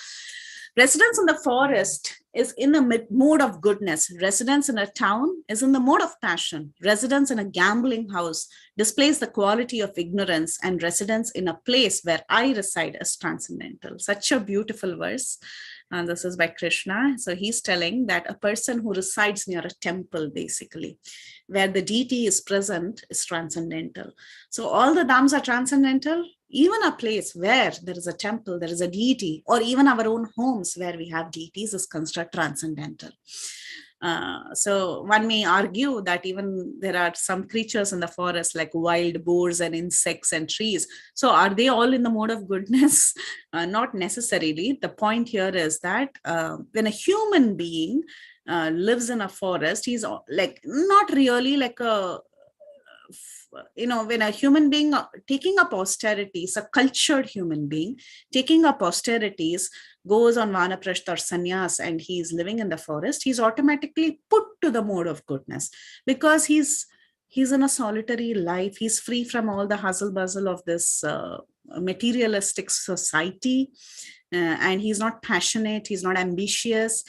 Residence in the forest is in a mode of goodness. Residence in a town is in the mode of passion. Residence in a gambling house displays the quality of ignorance, and residence in a place where I reside is transcendental. Such a beautiful verse. And this is by Krishna. So he's telling that a person who resides near a temple, basically, where the deity is present, is transcendental. So all the dhams are transcendental. Even a place where there is a temple, there is a deity, or even our own homes where we have deities is considered transcendental. So one may argue that even there are some creatures in the forest like wild boars and insects and trees. So are they all in the mode of goodness? Not necessarily. The point here is that when a human being lives in a forest, he's like not really like a, when a human being taking up austerities, a cultured human being taking up austerities, goes on vanaprastha or sannyas, and he's living in the forest, he's automatically put to the mode of goodness, because he's in a solitary life. He's free from all the hustle bustle of this materialistic society, and he's not passionate, he's not ambitious.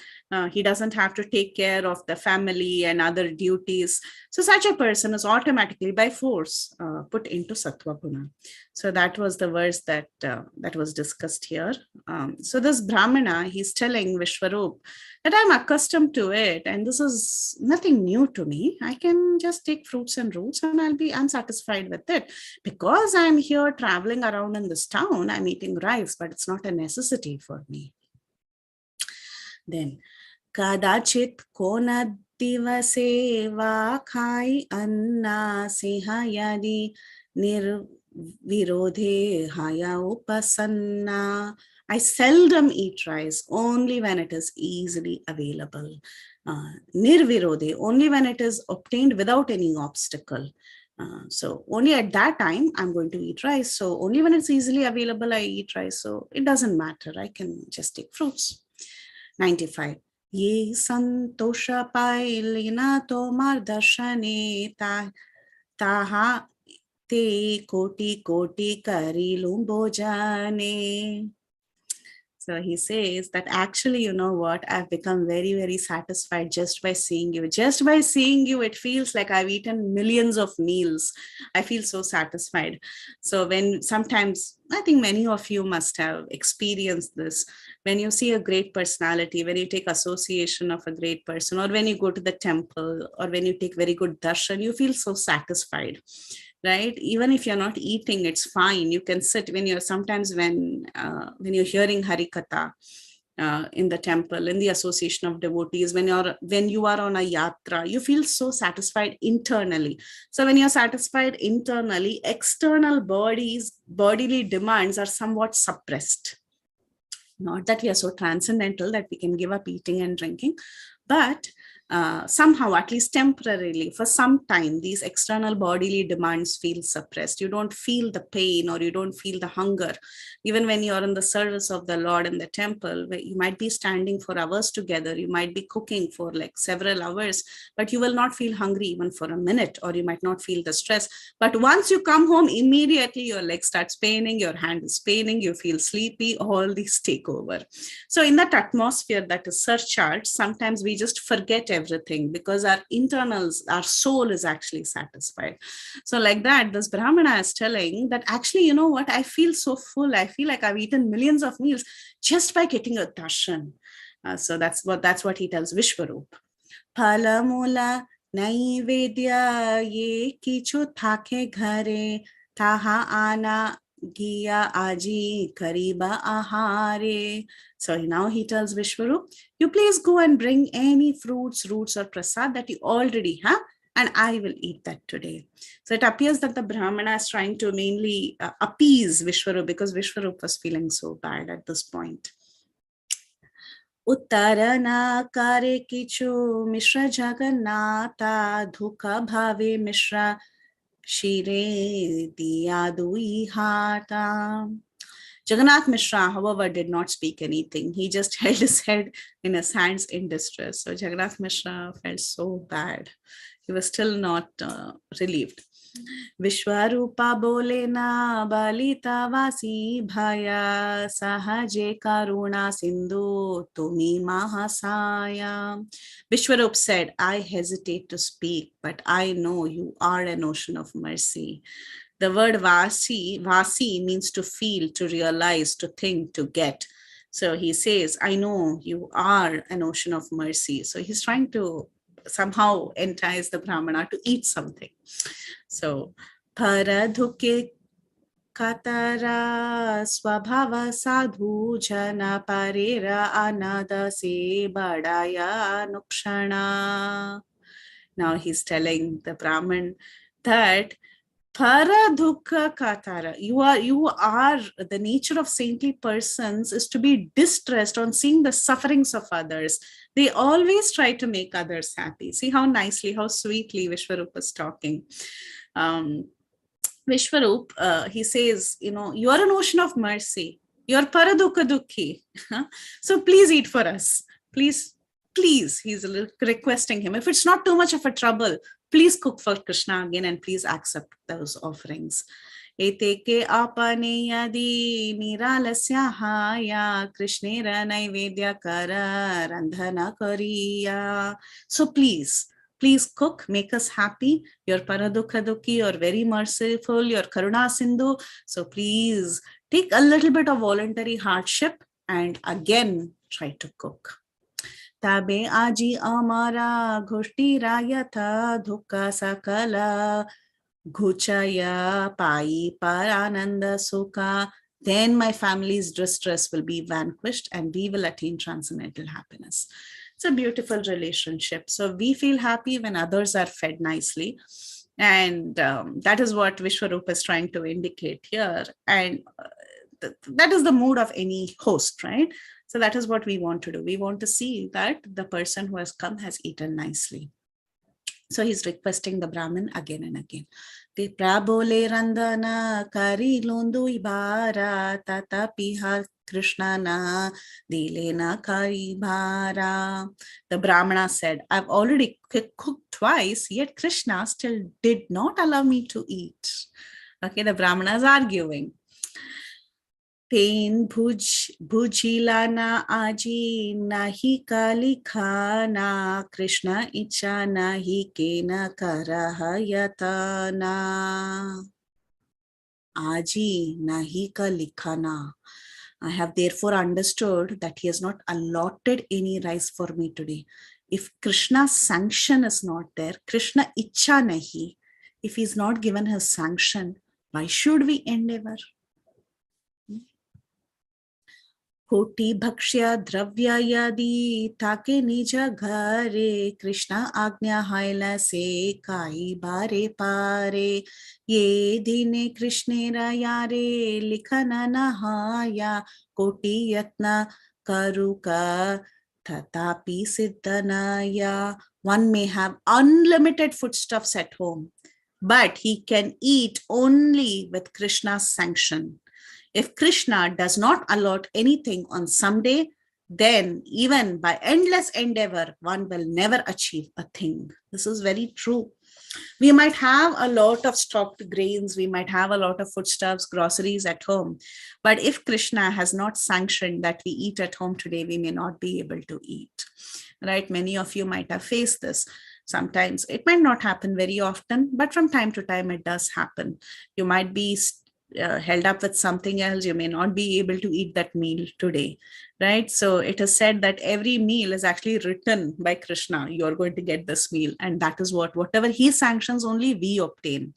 He doesn't have to take care of the family and other duties. So such a person is automatically by force put into Sattva Guna. So that was the verse that was discussed here. So this Brahmana, he's telling Vishwaroop that I'm accustomed to it, and this is nothing new to me. I can just take fruits and roots and I'll be unsatisfied with it. Because I'm here traveling around in this town, I'm eating rice, but it's not a necessity for me. Then Kadachit kona divase va khai anna siha yadi nirvirodhe haya upasanna. I seldom eat rice, only when it is easily available. Nirvirodhe, only when it is obtained without any obstacle. So only at that time I'm going to eat rice. So only when it's easily available, I eat rice. So it doesn't matter. I can just take fruits. 95. Ye santosha pailina tomar darshane taha te koti koti kari lumbojane. So he says that actually, you know what, I've become very, very satisfied just by seeing you. Just by seeing you, it feels like I've eaten millions of meals. I feel so satisfied. So when sometimes, I think many of you must have experienced this. When you see a great personality, when you take association of a great person, or when you go to the temple, or when you take very good darshan, you feel so satisfied. Right? Even if you're not eating, it's fine. You can sit when you're sometimes when you're hearing Harikatha in the temple, in the association of devotees, when you are on a yatra, you feel so satisfied internally. So when you're satisfied internally, external bodily demands are somewhat suppressed. Not that we are so transcendental that we can give up eating and drinking, but somehow, at least temporarily, for some time, these external bodily demands feel suppressed. You don't feel the pain, or you don't feel the hunger. Even when you're in the service of the Lord in the temple, where you might be standing for hours together, you might be cooking for like several hours, but you will not feel hungry even for a minute, or you might not feel the stress. But once you come home, immediately your leg starts paining, your hand is paining, you feel sleepy, all these take over. So in that atmosphere that is surcharged, sometimes we just forget everything, because our internals, our soul is actually satisfied. So like that, this Brahmana is telling that actually, you know what, I feel so full. I feel like I've eaten millions of meals just by getting a darshan. So that's what he tells Vishwaroop. Phalamula naivedya ye kichu thake ghare taha ana giya aji kariba ahare. So now he tells Vishwarup, you please go and bring any fruits, roots or prasad that you already have, and I will eat that today. So it appears that the Brahmana is trying to mainly appease Vishwarup because Vishwarup was feeling so bad at this point. Uttarana kare kichu mishra jagannata dhukha bhave mishra shire diyadui hata. Jagannath Mishra, however, did not speak anything. He just held his head in his hands in distress. So Jagannath Mishra felt so bad. He was still not relieved. Vishwaroopa bolena balita vasi bhaya sahaje karuna sindhu tumi mahasaya. Vishwarup said, I hesitate to speak, but I know you are an ocean of mercy. The word vasi means to feel, to realize, to think, to get. So he says, I know you are an ocean of mercy. So he's trying to somehow entice the Brahmana to eat something. So, paradhuke katara swabhava sadhu jana parera anada se badaya nukshana. Now he's telling the Brahmin that paradhukha katara, you are the nature of saintly persons is to be distressed on seeing the sufferings of others. They always try to make others happy. See how nicely, how sweetly Vishwarup is talking. Vishwarup, he says, you are an ocean of mercy. You are paradukha dukhi. So please eat for us. Please, he's requesting him. If it's not too much of a trouble, please cook for Krishna again and please accept those offerings. Eteke apane yadi niralasya haya krishnera naivedya kara randhana kariya. So please cook, make us happy. You're paradukha dukhi, you're very merciful, you're karuna sindhu. So please take a little bit of voluntary hardship and again try to cook. Tabe aji amara ghoshti rayatha dhukka sakala ghuchaya pai parananda sukha. Then my family's distress will be vanquished and we will attain transcendental happiness. It's a beautiful relationship. So we feel happy when others are fed nicely. And that is what Vishwarupa is trying to indicate here. And that is the mood of any host, right? So that is what we want to do. We want to see that the person who has come has eaten nicely. So he's requesting the Brahmin again and again. Te prabole randana kari lundu ibara tata piha Krishna na dilena kari bhara. The Brahmana said, I've already cooked twice, yet Krishna still did not allow me to eat. Okay, the Brahmana is arguing. Pain bhujilana aji nahi kali khana Krishna icha nahi kena karahayatana. Aji nahi kali khana. I have therefore understood that he has not allotted any rice for me today. If Krishna's sanction is not there, Krishna icha nahi, if he's not given his sanction, why should we endeavor? Koti bhakshya dravya yadi take nija ghare Krishna agnya haila se kai bare pare ye dine krishnera yare likhana nahaya koti yatna karuka tatapi siddhanaya. One may have unlimited foodstuffs at home, but he can eat only with Krishna's sanction. If Krishna does not allot anything on some day, then even by endless endeavor, one will never achieve a thing. This is very true. We might have a lot of stocked grains, we might have a lot of foodstuffs, groceries at home, but if Krishna has not sanctioned that we eat at home today, we may not be able to eat. Right? Many of you might have faced this. Sometimes it might not happen very often, but from time to time it does happen. You might be held up with something else, you may not be able to eat that meal today, right? So it is said that every meal is actually written by Krishna. You are going to get this meal, and that is whatever he sanctions, only we obtain.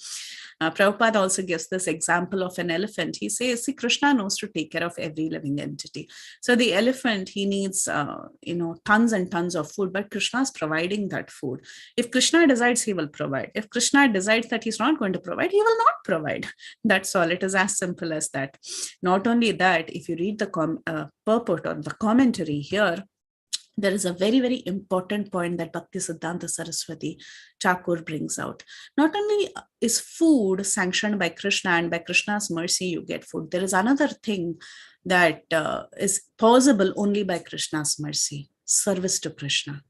Prabhupada also gives this example of an elephant. He says, see, Krishna knows to take care of every living entity. So the elephant, he needs, tons and tons of food, but Krishna is providing that food. If Krishna decides, he will provide. If Krishna decides that he's not going to provide, he will not provide. That's all. It is as simple as that. Not only that, if you read the purport or the commentary here, there is a very, very important point that Bhaktisiddhanta Saraswati Thakur brings out. Not only is food sanctioned by Krishna, and by Krishna's mercy you get food, there is another thing that is possible only by Krishna's mercy: service to Krishna.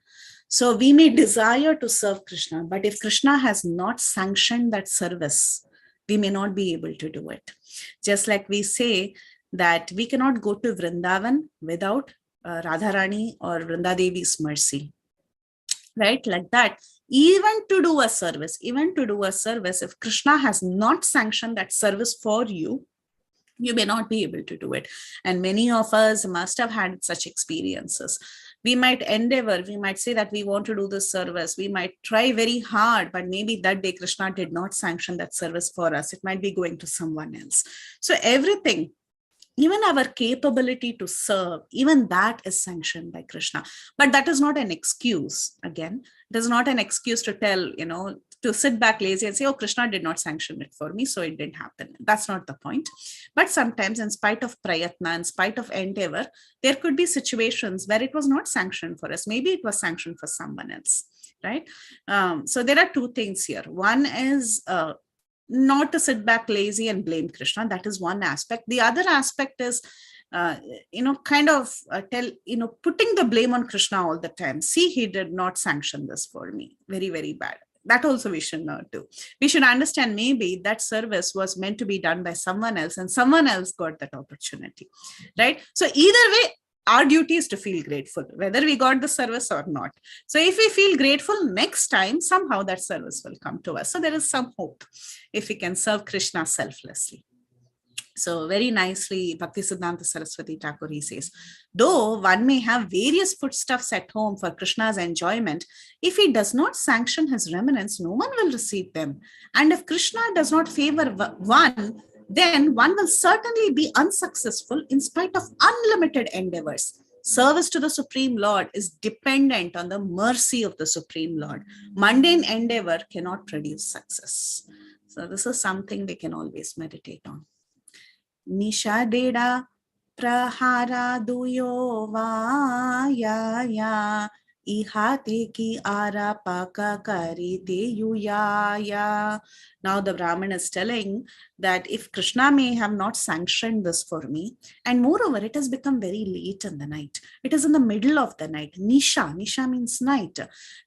So we may desire to serve Krishna, but if Krishna has not sanctioned that service, we may not be able to do it. Just like we say that we cannot go to Vrindavan without Radharani or Vrinda Devi's mercy, right? Like that, even to do a service, if Krishna has not sanctioned that service for you, you may not be able to do it. And many of us must have had such experiences. We might endeavor, we might say that we want to do this service, we might try very hard, but maybe that day Krishna did not sanction that service for us. It might be going to someone else. So everything, even our capability to serve, even that is sanctioned by Krishna. But that is not an excuse. Again, it is not an excuse to tell, to sit back lazy and say, oh, Krishna did not sanction it for me, so it didn't happen. That's not the point. But sometimes, in spite of prayatna, in spite of endeavor, there could be situations where it was not sanctioned for us. Maybe it was sanctioned for someone else, right? So there are two things here. One is not to sit back lazy and blame Krishna. That is one aspect. The other aspect is, putting the blame on Krishna all the time. See, he did not sanction this for me. Very, very bad. That also we should not do. We should understand maybe that service was meant to be done by someone else and someone else got that opportunity, right? So either way, our duty is to feel grateful, whether we got the service or not. So if we feel grateful, next time, somehow that service will come to us. So there is some hope if we can serve Krishna selflessly. So very nicely, Bhaktisiddhanta Saraswati Thakur, he says, though one may have various foodstuffs at home for Krishna's enjoyment, if he does not sanction his remnants, no one will receive them. And if Krishna does not favor one, then one will certainly be unsuccessful in spite of unlimited endeavors. Service to the Supreme Lord is dependent on the mercy of the Supreme Lord. Mundane endeavor cannot produce success. So this is something we can always meditate on. Nisha Deda Prahara Duyo Vaya Ihate ki ara paka karite yuyaya. Now the Brahmana is telling that if Krishna may have not sanctioned this for me, and moreover, it has become very late in the night. It is in the middle of the night. Nisha means night.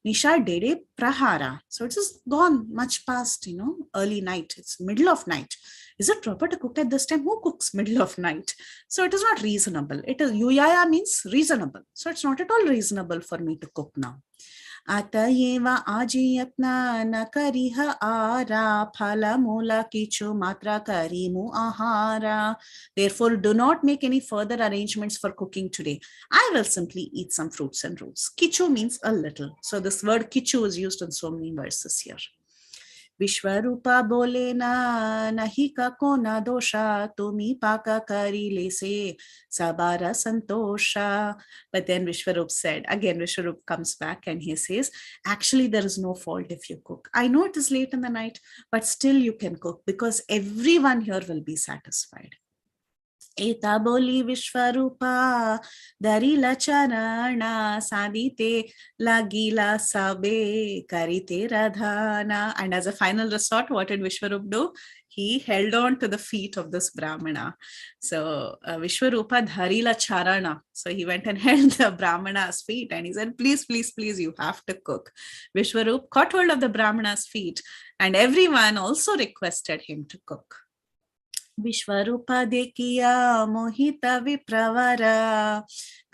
Nisha Dede Prahara. So it is gone much past, early night. It's middle of night. Is it proper to cook at this time? Who cooks middle of night? So it is not reasonable. It is yuyaya means reasonable. So it's not at all reasonable for me to cook now. Atayeva ajiyatna nakariha ara phala mula kichu matra karimu ahara. Therefore, do not make any further arrangements for cooking today. I will simply eat some fruits and roots. Kichu means a little. So this word kichu is used in so many verses here. Vishwaroopa bole na nahi ka kona dosha tumi paka kari lese sabara santosha. But then Vishwaroop said, again Vishwaroop comes back and he says, actually there is no fault if you cook. I know it is late in the night, but still you can cook because everyone here will be satisfied. Eta boli Vishwarupa darila charana sadite lagila sabe karite radhana. And as a final resort, what did Vishwarup do? He held on to the feet of this Brahmana. So Vishwarupa dharila charana. So he went and held the Brahmana's feet and he said, please, please, please, you have to cook. Vishwarup caught hold of the Brahmana's feet and everyone also requested him to cook. Vishwarupa dekiya mohita vipravara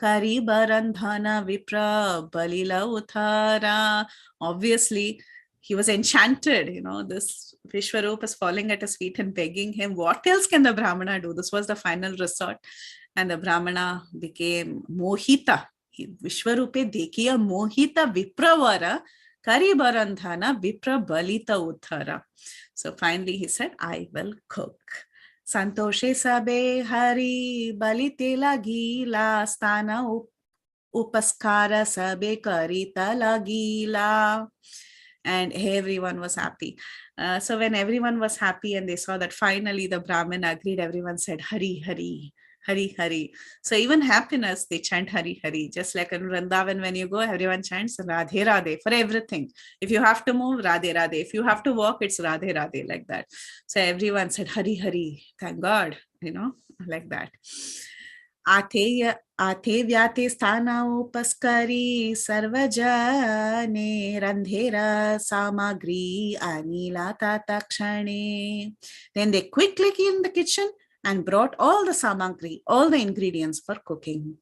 karibarandhana vipra balila uthara. Obviously, he was enchanted. This Vishwarupa is falling at his feet and begging him. What else can the Brahmana do? This was the final resort. And the Brahmana became mohita. Vishwarupa dekiya mohita vipravara karibarandhana vipra balita uthara. So finally he said, I will cook. Santoshe sabe hari balite lagila sthana upaskara sabe karita lagila. And everyone was happy. So when everyone was happy and they saw that finally the Brahmin agreed, everyone said, Hari, Hari, Hari, Hari. So even happiness, they chant Hari, Hari. Just like in Vrindavan, when you go, everyone chants Radhe, Radhe for everything. If you have to move, Radhe, Radhe. If you have to walk, it's Radhe, Radhe, like that. So everyone said Hari, Hari. Thank God, like that. Ate vyate sthana upaskari sarvajane randhera samagri anila tatakshane. Then they quickly came in the kitchen and brought all the samagri, all the ingredients for cooking.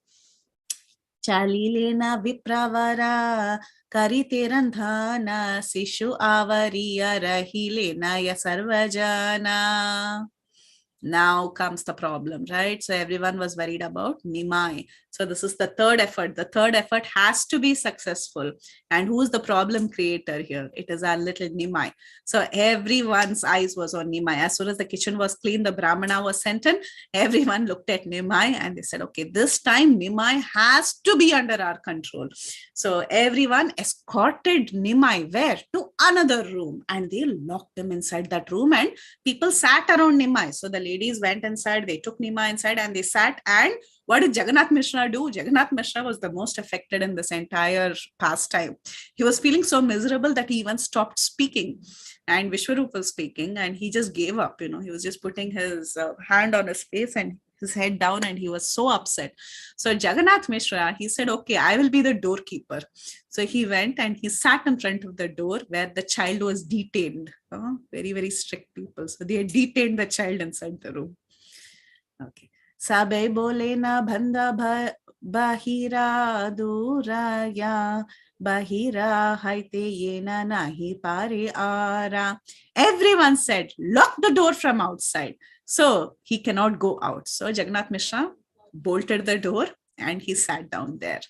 Chalilena vipravara karite randhana sishu avariya rahilena ya sarvajana. Now comes the problem, right? So everyone was worried about Nimai. So this is the third effort. The third effort has to be successful. And who is the problem creator here? It is our little Nimai. So everyone's eyes was on Nimai. As soon as the kitchen was clean, the Brahmana was sent in. Everyone looked at Nimai and they said, okay, this time Nimai has to be under our control. So everyone escorted Nimai where? To another room. And they locked him inside that room and people sat around Nimai. So the ladies went inside, they took Nimai inside and they sat. And what did Jagannath Mishra do? Jagannath Mishra was the most affected in this entire pastime. He was feeling so miserable that he even stopped speaking. And Vishwaroopa was speaking and he just gave up. He was just putting his hand on his face and his head down and he was so upset. So Jagannath Mishra, he said, okay, I will be the doorkeeper. So he went and he sat in front of the door where the child was detained. Very, very strict people. So they had detained the child inside the room. Okay. Sabe bole na bhanda bahira duraya bahira haite yena nahi pare ara. Everyone said, lock the door from outside. So he cannot go out. So Jagannath Mishra bolted the door and he sat down there.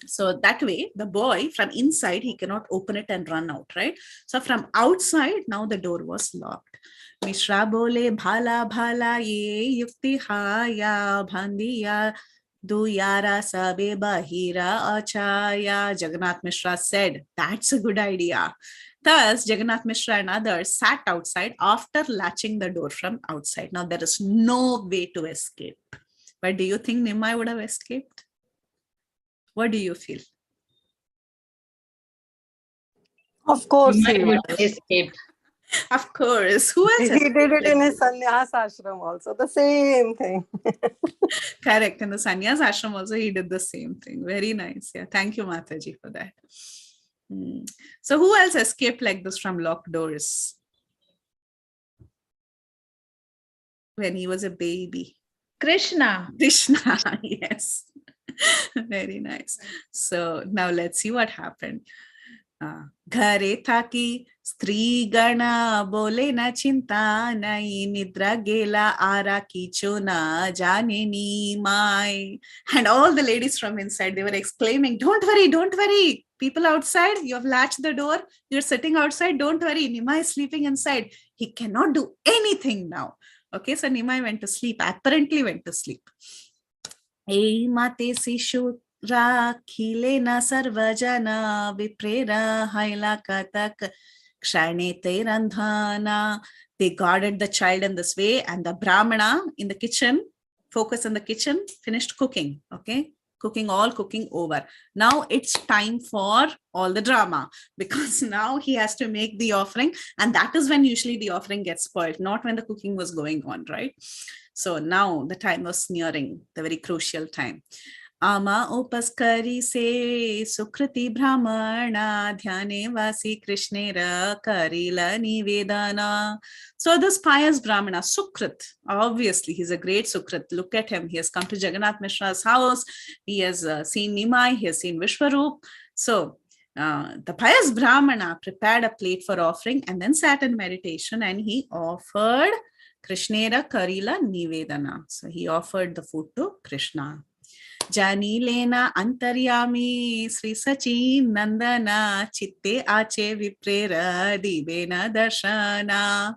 So that way, the boy from inside, he cannot open it and run out, right? So from outside, now the door was locked. Mishra bole bhala bhala ye yukti haya bhandiya duyara sabe bahira achaya. Jagannath Mishra said, that's a good idea. Thus, Jagannath Mishra and others sat outside after latching the door from outside. Now, there is no way to escape. But do you think Nimai would have escaped? What do you feel? Of course he would would. escape. Of course. Who else? He did it in his sannyas ashram also. The same thing. Correct. In the sannyas ashram also, he did the same thing. Very nice. Yeah. Thank you, Mataji, for that. So who else escaped like this from locked doors when he was a baby? Krishna. Krishna, yes. Very nice. So now let's see what happened. Ghare thaki stri gana bole na chinta nai nidra gela ara kicho na jane Nimai. And all the ladies from inside, they were exclaiming, don't worry. People outside, you have latched the door. You're sitting outside. Don't worry. Nimai is sleeping inside. He cannot do anything now. Okay, so Nimai went to sleep, apparently went to sleep. Ei mate sishu rakhilena sarvajana viprera haila katak kshanete randhana. They guarded the child in this way, and the Brahmana in the kitchen, focus in the kitchen, finished cooking. Okay, cooking over. Now it's time for all the drama, because now he has to make the offering, and that is when usually the offering gets spoiled, not when the cooking was going on, right? So now the time was nearing, the very crucial time. Ama upaskari se sukriti brahmana dhyane vasi krishnera karila nivedana. So this pious Brahmana, Sukrit, obviously he's a great Sukrit. Look at him. He has come to Jagannath Mishra's house. He has seen Nimai. He has seen Vishwaroopa. So the pious Brahmana prepared a plate for offering and then sat in meditation, and he offered Krishnera Karila Nivedana. So he offered the food to Krishna. Jani lena antaryami Sri Sachi Nandana Chitte Ache Viprera Divena Darshana.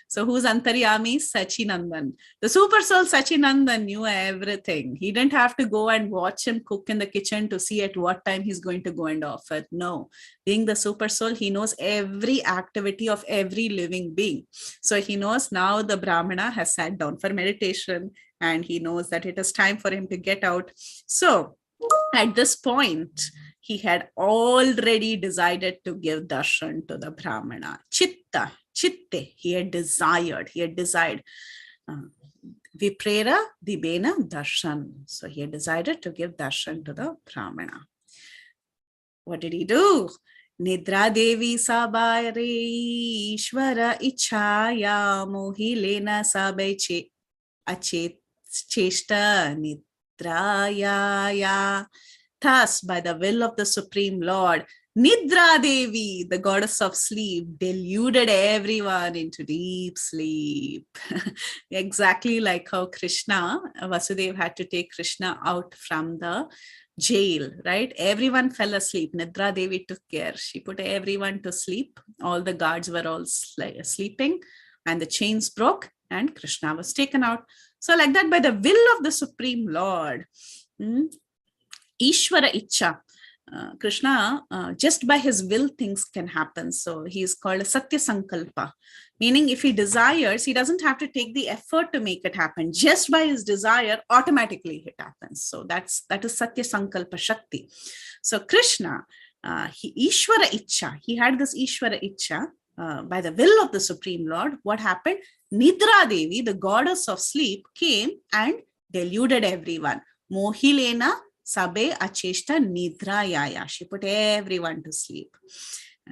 So who's Antaryami? Sachinandan. The super soul Sachinandan knew everything. He didn't have to go and watch him cook in the kitchen to see at what time he's going to go and offer. No. Being the super soul, he knows every activity of every living being. So he knows now the Brahmana has sat down for meditation and he knows that it is time for him to get out. So at this point, he had already decided to give darshan to the Brahmana. Chitta, chitte, he had desired. Viprera dibena darshan. So he had decided to give darshan to the Brahmana. What did he do? Nidra Devi Sabare Ishvara Ichaya Mohilena Sabai Achet Cheshta Nidraya. Thus, by the will of the Supreme Lord, Nidra Devi, the goddess of sleep, deluded everyone into deep sleep. Exactly like how Krishna, Vasudeva had to take Krishna out from the jail, right? Everyone fell asleep. Nidra Devi took care. She put everyone to sleep. All the guards were all sleeping and the chains broke and Krishna was taken out. So like that, by the will of the Supreme Lord, Ishvara Icha, Krishna, just by his will, things can happen. So he is called a Satya Sankalpa, meaning if he desires, he doesn't have to take the effort to make it happen. Just by his desire, automatically it happens. So that is Satya Sankalpa Shakti. So Krishna, Ishvara Icha, he had this Ishvara Icha, by the will of the Supreme Lord. What happened? Nidra Devi, the goddess of sleep, came and deluded everyone. Mohilena Sabe Acheshta Nidrayaya. She put everyone to sleep.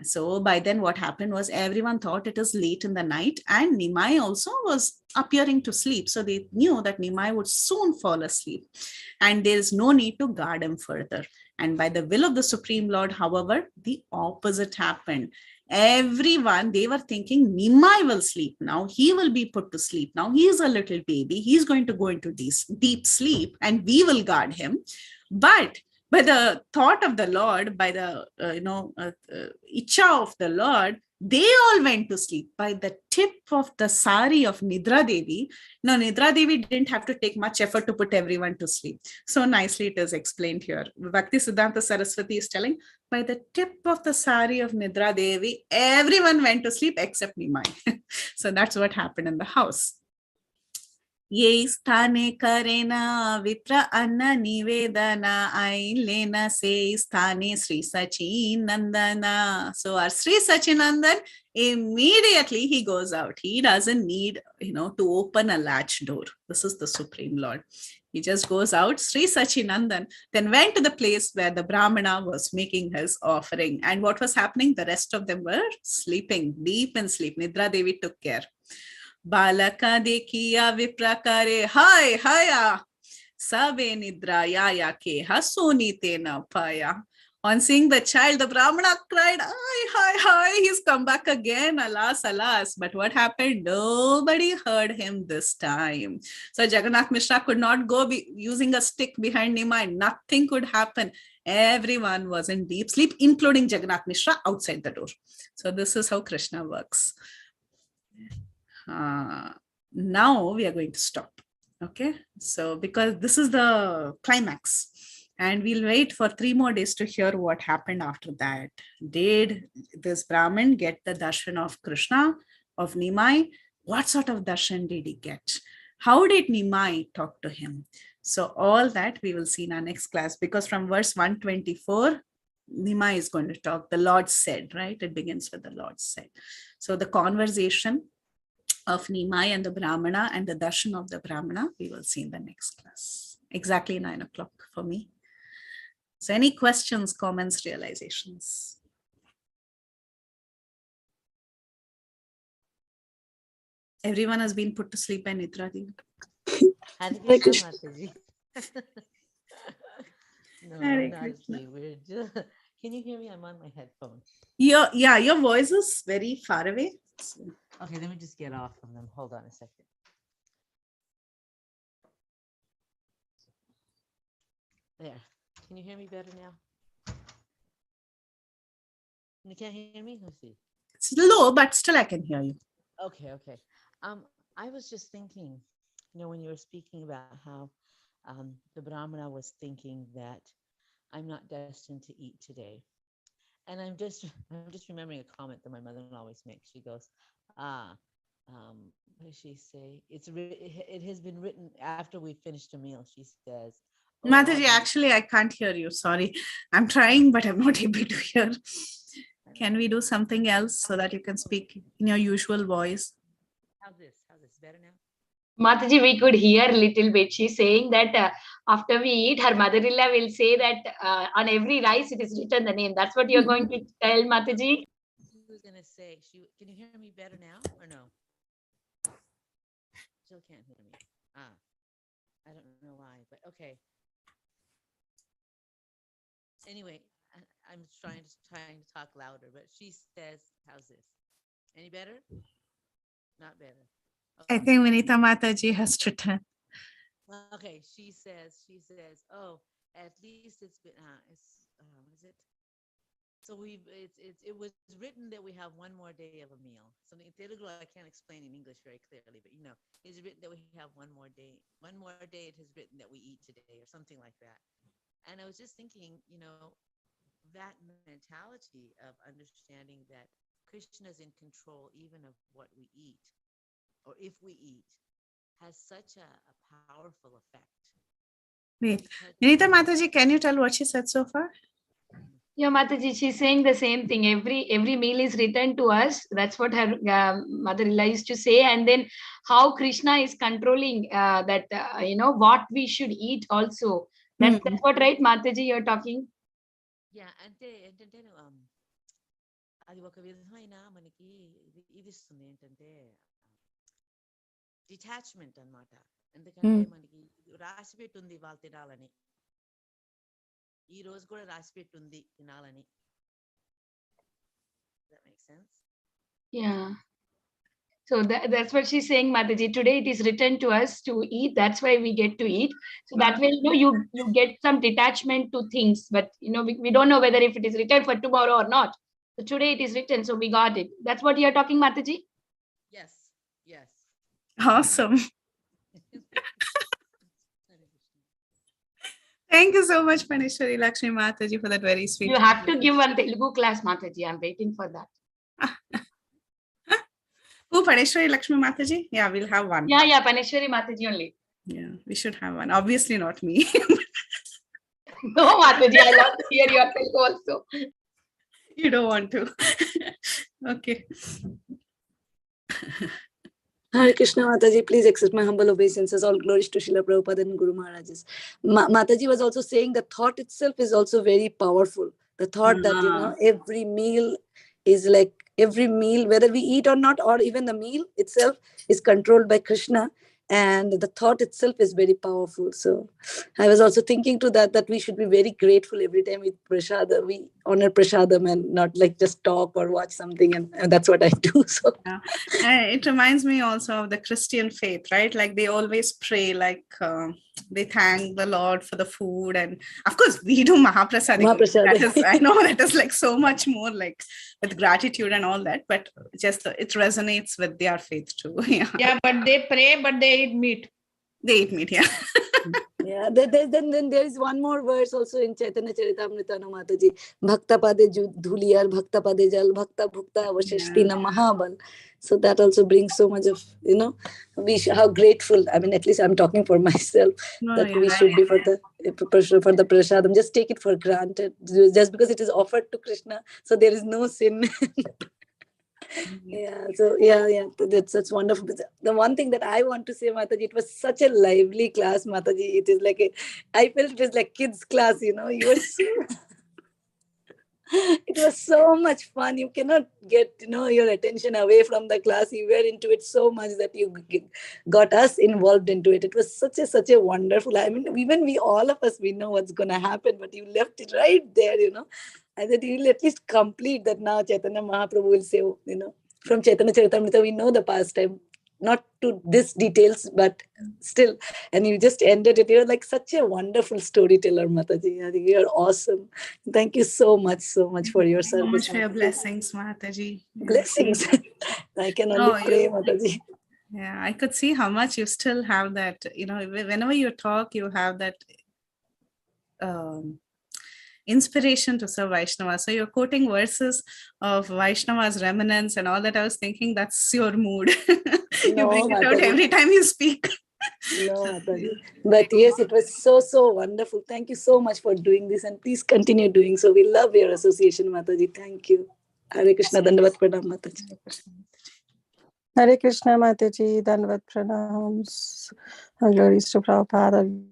So by then what happened was everyone thought it is late in the night and Nimai also was appearing to sleep. So they knew that Nimai would soon fall asleep and there is no need to guard him further. And by the will of the Supreme Lord, however, the opposite happened. Everyone, they were thinking Nimai will sleep now. He will be put to sleep now. He is a little baby. He's going to go into deep sleep and we will guard him. But by the thought of the Lord, by the Icha of the Lord, they all went to sleep by the tip of the sari of Nidra Devi. Now, Nidra Devi didn't have to take much effort to put everyone to sleep. So nicely it is explained here. Bhakti Siddhanta Saraswati is telling, by the tip of the sari of Nidra Devi, everyone went to sleep except Nimai. So that's what happened in the house. Ye sthane karena vipra anna nivedana ailena se sthane Sri Sachi Nandana. So our Sri Sachi Nandan, immediately he goes out. He doesn't need, to open a latch door. This is the Supreme Lord. He just goes out. Sri Sachi Nandan then went to the place where the Brahmana was making his offering. And what was happening? The rest of them were sleeping, deep in sleep. Nidra Devi took care. Balaka dekiya viprakare hai haya sabe nidraya ke hasoni tena paya. On seeing the child, the Brahmana cried, hi, he's come back again, alas, alas. But what happened? Nobody heard him this time. So Jagannath Mishra could not go using a stick behind Nimai. Nothing could happen. Everyone was in deep sleep, including Jagannath Mishra outside the door. So this is how Krishna works. Now we are going to stop. Okay, so because this is the climax and we'll wait for 3 more days to hear what happened after that. Did this Brahmin get the darshan of Krishna, of Nimai? What sort of darshan did he get? How did Nimai talk to him? So all that we will see in our next class, because from verse 124, Nimai is going to talk. The Lord said, right? It begins with the Lord said. So the conversation of Nimai and the Brahmana and the darshan of the Brahmana, we will see in the next class. Exactly 9 o'clock for me. So any questions, comments, realizations? Everyone has been put to sleep by Nidra Devi. Hare Krishna, Mataji. No, Hare not Krishna. you. We're just, can you hear me? I'm on my headphones. Your voice is very far away. So. Okay, let me just get off of them. Hold on a second. There. Can you hear me better now? You can't hear me? Let's see. It's low, but still I can hear you. Okay, okay. I was just thinking, when you were speaking about how the Brahmana was thinking that I'm not destined to eat today. And I'm just remembering a comment that my mother always makes. She goes, what does she say? It has been written after we finished a meal. She says, Mataji, actually, I can't hear you. Sorry. I'm trying, but I'm not able to hear. Can we do something else so that you can speak in your usual voice? How's this? Better now? Mataji, we could hear a little bit. She's saying that after we eat, her mother-in-law will say that on every rice it is written the name. That's what you're going to tell, Mataji? She was going to say, can you hear me better now or no? Still can't hear me. I don't know why, but okay. Anyway, I'm trying to talk louder, but she says, how's this? Any better? Not better. Okay. I think Vinita Mataji has to turn. Okay, she says, oh, at least it's been, what is it? So it was written that we have one more day of a meal. So in Telugu, I can't explain in English very clearly, but it's written that we have one more day. One more day it has written that we eat today or something like that. And I was just thinking, that mentality of understanding that Krishna is in control even of what we eat, or if we eat, has such a powerful effect. Wait, Vinita Mataji, can you tell what she said so far? Yeah, Mataji, she's saying the same thing. Every meal is written to us. That's what her mother-in-law used to say. And then how Krishna is controlling that, what we should eat also. That's what, right, Mataji, you're talking? Yeah, అంటే అది ఒక విధమైన మనకి ఇది ఇస్తుంది ఏంటంటే detachment అన్నమాట. ఎందుకంటే మనకి రాసి పెట్టుంది వాళ్ళు తినాలని, ఈ రోజు కూడా రాసి పెట్టుంది తినాలని. Does that make sense? Yeah. So that's what she's saying, Mataji. Today it is written to us to eat. That's why we get to eat. So that way, you get some detachment to things. But, we don't know whether if it is written for tomorrow or not. So today it is written, so we got it. That's what you're talking, Mataji? Yes, yes. Awesome. Thank you so much, Panishwari Lakshmi Mataji, for that very sweet. You have to give one Telugu class, Mataji. I'm waiting for that. Who, Panishwari Lakshmi Mataji? Yeah, we'll have one. Yeah, Panishwari Mataji only. Yeah, we should have one. Obviously not me. No, Mataji, I love to hear your Telugu also. You don't want to. Okay. Hare Krishna, Mataji, please accept my humble obeisances. All glories to Srila Prabhupada and Guru Maharajas. Mataji was also saying the thought itself is also very powerful. The thought that, every meal is like, every meal, whether we eat or not, or even the meal itself is controlled by Krishna. And the thought itself is very powerful. So I was also thinking to that we should be very grateful every time we prashadam, we honor prashadam and not like just talk or watch something. And that's what I do. So it reminds me also of the Christian faith, right? Like they always pray, like they thank the Lord for the food. And of course we do Mahaprasad. That is, I know that is like so much more like with gratitude and all that, but just it resonates with their faith too. Yeah, but they pray, but they eat meat. They eat meat, yeah. Yeah, then there is one more verse also in Chaitanya Charitamrita, no Mataji. Bhakta pade dhuliyar, bhakta pade jal, bhakta bhukta avashishti na mahabal. So that also brings so much of, how grateful, I mean, at least I'm talking for myself, we should be for the prashadam. Just take it for granted, just because it is offered to Krishna. So there is no sin. Yeah, so that's wonderful. The one thing that I want to say, Mataji, it was such a lively class, Mataji. It is like I felt it was like kids class, you were so it was so much fun. You cannot get, your attention away from the class. You were into it so much that you got us involved into it. It was such a wonderful, I mean, even all of us, we know what's going to happen, but you left it right there, and that you'll at least complete that. Now Chaitanya Mahaprabhu will say, from Chaitanya Charitamrita, we know the pastime. not to this details, but still. And you just ended it. You're like such a wonderful storyteller, Mataji. I think you're awesome. Thank you so much for your So service. much for your blessings, Mataji. Yeah. Blessings. I can only pray, Mataji. Yeah, I could see how much you still have that, whenever you talk, you have that inspiration to serve Vaishnava. So you're quoting verses of Vaishnava's remnants and all that. I was thinking that's your mood. You bring it out every time you speak. No, Mataji. But yes, it was so wonderful. Thank you so much for doing this, and please continue doing so. We love your association, Mataji. Thank you. Hare Krishna, Dandavat Pranam, Mataji. Hare Krishna, Mataji, Dandavat Pranams. Glories to Prabhupada.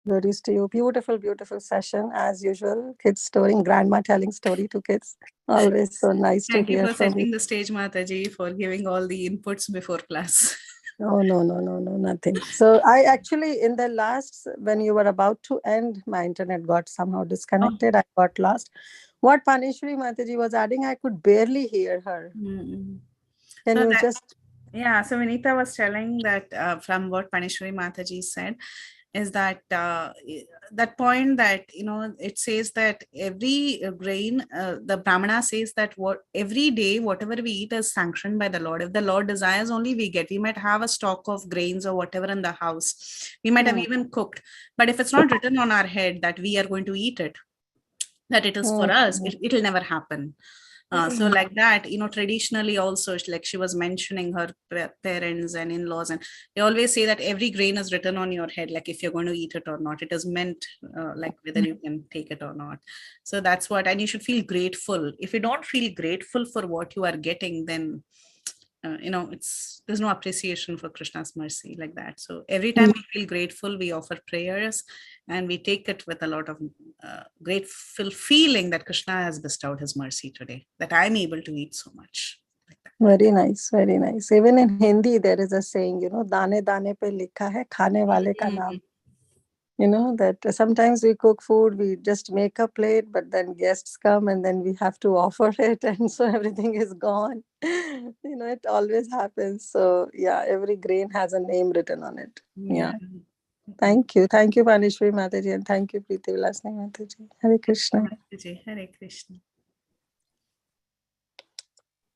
Glories to you. Beautiful session as usual. Kids story, grandma telling story to kids. Always so nice to hear from you. Thank you for setting the stage, Mataji, for giving all the inputs before class. No, nothing. So I actually, in the last, when you were about to end, my internet got somehow disconnected. I got lost. What Panishwari Mataji was adding, I could barely hear her. Mm-hmm. Can you just... Yeah, so Vinita was telling that from what Panishwari Mataji said, is that that point that, it says that every grain, the Brahmana says that every day, whatever we eat is sanctioned by the Lord. If the Lord desires only, we get. We might have a stock of grains or whatever in the house. We might have even cooked. But if it's not written on our head that we are going to eat it, that it is for us, it'll never happen. So like that, traditionally also, like she was mentioning her parents and in-laws, and they always say that every grain is written on your head, like if you're going to eat it or not. It is meant like whether you can take it or not. So that's what, and you should feel grateful. If you don't feel grateful for what you are getting, then there's no appreciation for Krishna's mercy like that. So every time we feel grateful, we offer prayers, and we take it with a lot of grateful feeling that Krishna has bestowed his mercy today, that I'm able to eat so much. Like that. Very nice. Even in Hindi, there is a saying, dane dane pe likha hai khane wale ka naam. That sometimes we cook food, we just make a plate, but then guests come and then we have to offer it, and so everything is gone. It always happens. So yeah, every grain has a name written on it. Yeah. Thank you, Panishwari Mataji, and thank you, Preethi Vilasini Mataji. Hare Krishna. Hare Krishna.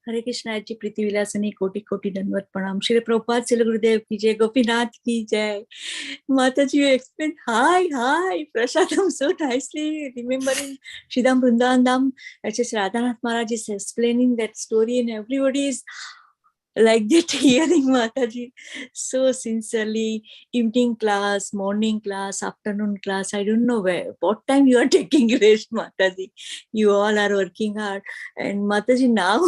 Hare Krishna ji, Preethi Vilasini, koti dandavat pranam. Shri Prabhupada Srila Gurudev ki jai, Gopinath ki jai. Mataji, you explained hi, Prasadam so nicely, remembering Sridham Vrindandam. Just Radhanath Maharaj is explaining that story, and everybody is like that hearing Mataji so sincerely. Evening class, morning class, afternoon class, I don't know what time you are taking rest, Mataji. You all are working hard. And Mataji, now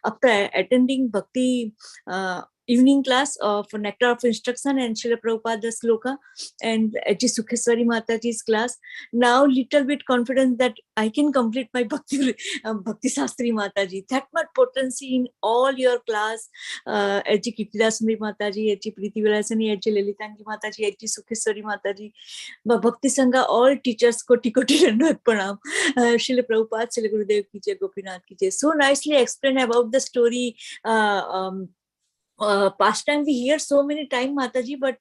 after attending Bhakti evening class of Nectar of Instruction and Srila Prabhupada's Sloka and H.G. Sukheswari Mataji's class, now little bit confident that I can complete my Bhakti Sastri Mataji. That much potency in all your class, H.G. Vilasini Mataji, H.G. Preethi Vilasini, H.G. Lalitangi Mataji, H.G. Sukheswari Mataji, Bhakti Sangha, all teachers, koti dandavat pranam. Srila Prabhupada, Srila Gurudev ki jai, Gopinath ki jai. So nicely explained about the story. Past time we hear so many times, Mataji, but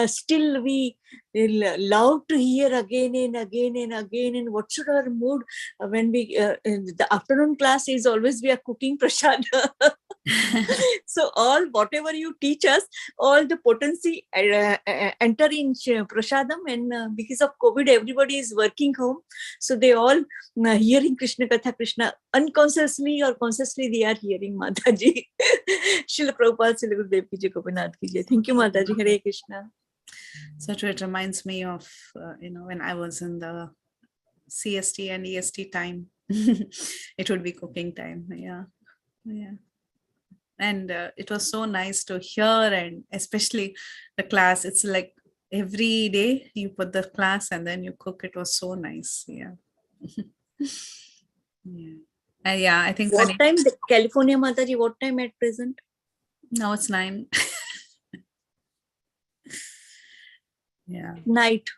still we love to hear again and again and again. And what should our mood when we the afternoon class is always we are cooking prasad. So all whatever you teach us, all the potency enter in prasadam, and because of COVID, everybody is working home, so they all hearing Krishna Katha, Krishna unconsciously or consciously they are hearing Mataji. Srila Prabhupada, Srila Gurudev ki jai, Gopinath ki jai. Thank you, Mataji. Hare Krishna. So it reminds me of when I was in the CST and EST time. It would be cooking time. Yeah. And it was so nice to hear, and especially the class. It's like every day you put the class and then you cook. It was so nice. Yeah. Yeah, I think. What time the California, Mataji? What time at present? Now it's 9. Yeah. Night.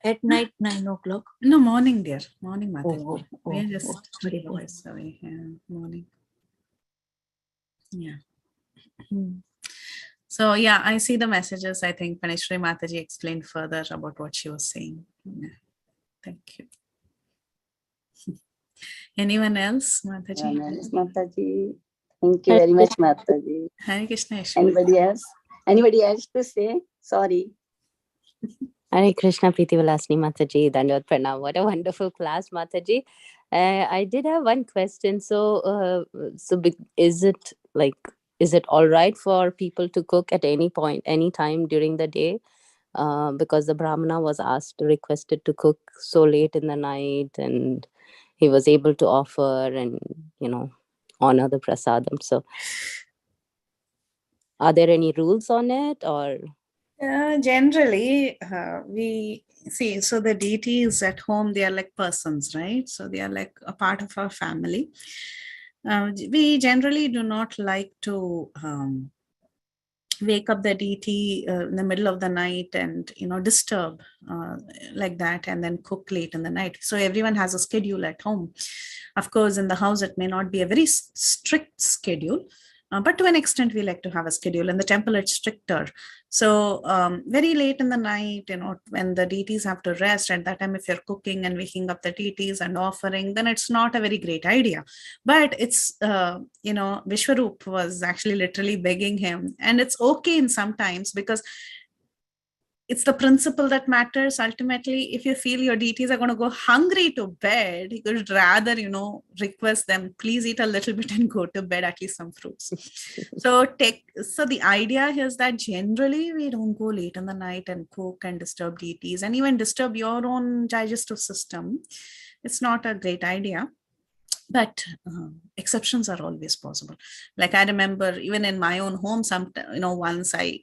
At night, 9 o'clock. No, morning, dear. Morning, Mataji. We are just 3 very hours away. Yeah, morning. Yeah. So yeah, I see the messages. I think Panishri Mataji explained further about what she was saying. Yeah. Thank you. Anyone else, Mataji? Mataji. Thank you very much, Mataji. Hare Krishna. Anybody else? Anybody else to say? Sorry. Hare Krishna, Preethi Vilasini Mataji, Dandavad Pranam. What a wonderful class, Mataji. I did have one question. So is it all right for people to cook at any point, any time during the day? Because the Brahmana was requested to cook so late in the night, and he was able to offer and, honor the prasadam. So are there any rules on it, or? Generally, we see, so the deities at home, they are like persons, right? So they are like a part of our family. We generally do not like to wake up the deity in the middle of the night and disturb like that, and then cook late in the night. So everyone has a schedule at home. Of course, in the house it may not be a very strict schedule, but to an extent we like to have a schedule. In the temple it's stricter. So very late in the night, when the deities have to rest, at that time if you're cooking and waking up the deities and offering, then it's not a very great idea. But it's Vishwaroopa was actually literally begging him, and it's okay in sometimes, because it's the principle that matters. Ultimately, if you feel your deities are going to go hungry to bed, you could rather, request them, please eat a little bit and go to bed, at least some fruits. So the idea here is that generally we don't go late in the night and cook and disturb deities, and even disturb your own digestive system. It's not a great idea. But exceptions are always possible. Like I remember even in my own home, once I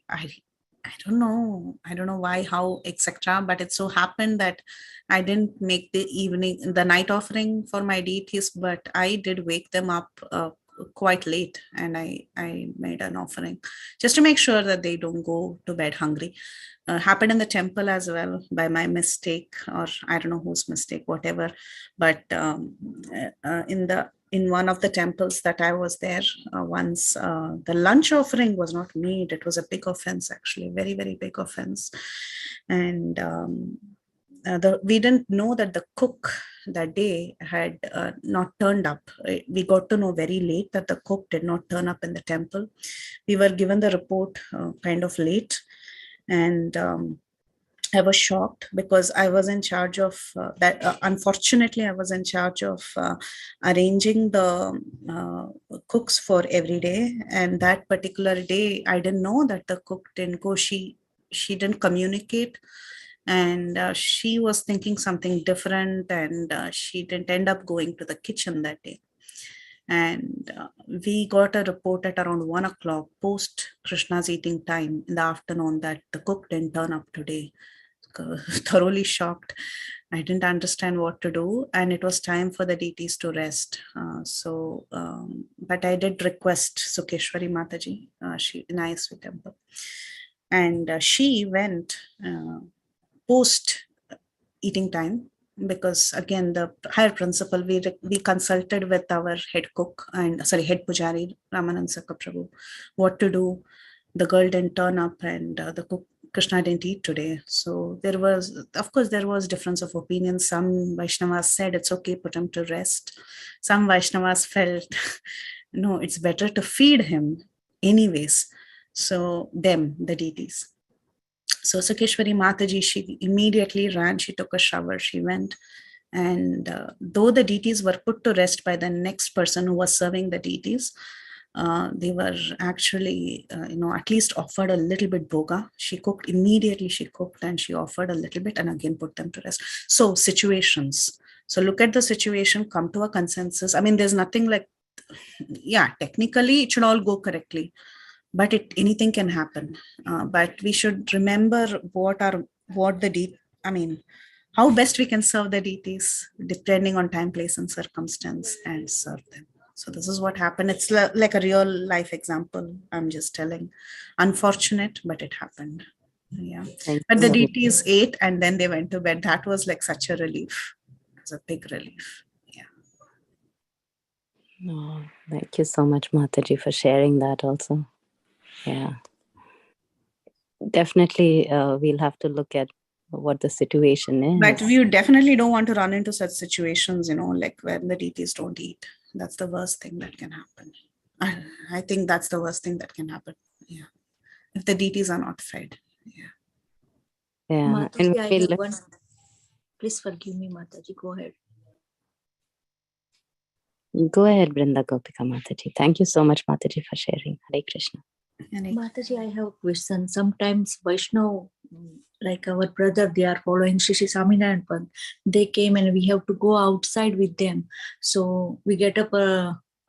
don't know why, how, etc. But it so happened that I didn't make the night offering for my deities, but I did wake them up quite late, and I made an offering just to make sure that they don't go to bed hungry. Happened in the temple as well by my mistake, or I don't know whose mistake, whatever. But in one of the temples that I was there once, the lunch offering was not made. It was a big offense, actually, very, very big offense. And we didn't know that the cook that day had not turned up. We got to know very late that the cook did not turn up in the temple. We were given the report kind of late, and I was shocked because I was in charge of that. Unfortunately, I was in charge of arranging the cooks for every day. And that particular day, I didn't know that the cook didn't go. She didn't communicate, and she was thinking something different, and she didn't end up going to the kitchen that day. And we got a report at around 1 o'clock post Krishna's eating time in the afternoon that the cook didn't turn up today. Thoroughly shocked. I didn't understand what to do, and it was time for the deities to rest. But I did request Sukeshwari Mataji, she in ISV temple, and she went post eating time, because again the higher principle, we consulted with our head cook and head pujari Ramanand Sakka Prabhu what to do. The girl didn't turn up, and the cook Krishna didn't eat today. So there was difference of opinion. Some Vaishnavas said it's okay, put him to rest. Some Vaishnavas felt no, it's better to feed him anyways. So the deities. So Sukeshwari Mataji, she immediately ran, she took a shower, she went. And though the deities were put to rest by the next person who was serving the deities, they were actually, at least offered a little bit bhoga. She cooked immediately, and she offered a little bit and again put them to rest. So situations. So look at the situation, come to a consensus. I mean, there's nothing like, technically it should all go correctly, but anything can happen. But we should remember how best we can serve the deities depending on time, place, and circumstance, and serve them. So this is what happened. It's like a real life example. I'm just telling. Unfortunate, but it happened. Yeah. But the deities ate and then they went to bed. That was like such a relief. It was a big relief. Yeah. Oh, thank you so much, Mataji, for sharing that also. Yeah. Definitely, we'll have to look at what the situation is. But we definitely don't want to run into such situations, like when the deities don't eat. That's the worst thing that can happen. I think that's the worst thing that can happen. Yeah. If the deities are not fed. Yeah. Yeah. Mataji, I have one. Please forgive me, Mataji. Go ahead. Go ahead, Brinda Gopika Mataji. Thank you so much, Mataji, for sharing. Hare Krishna. Mataji, I have a question. Sometimes Vaishnav, like our brother, they are following Shri Swaminarayan Pant. They came and we have to go outside with them. So we get up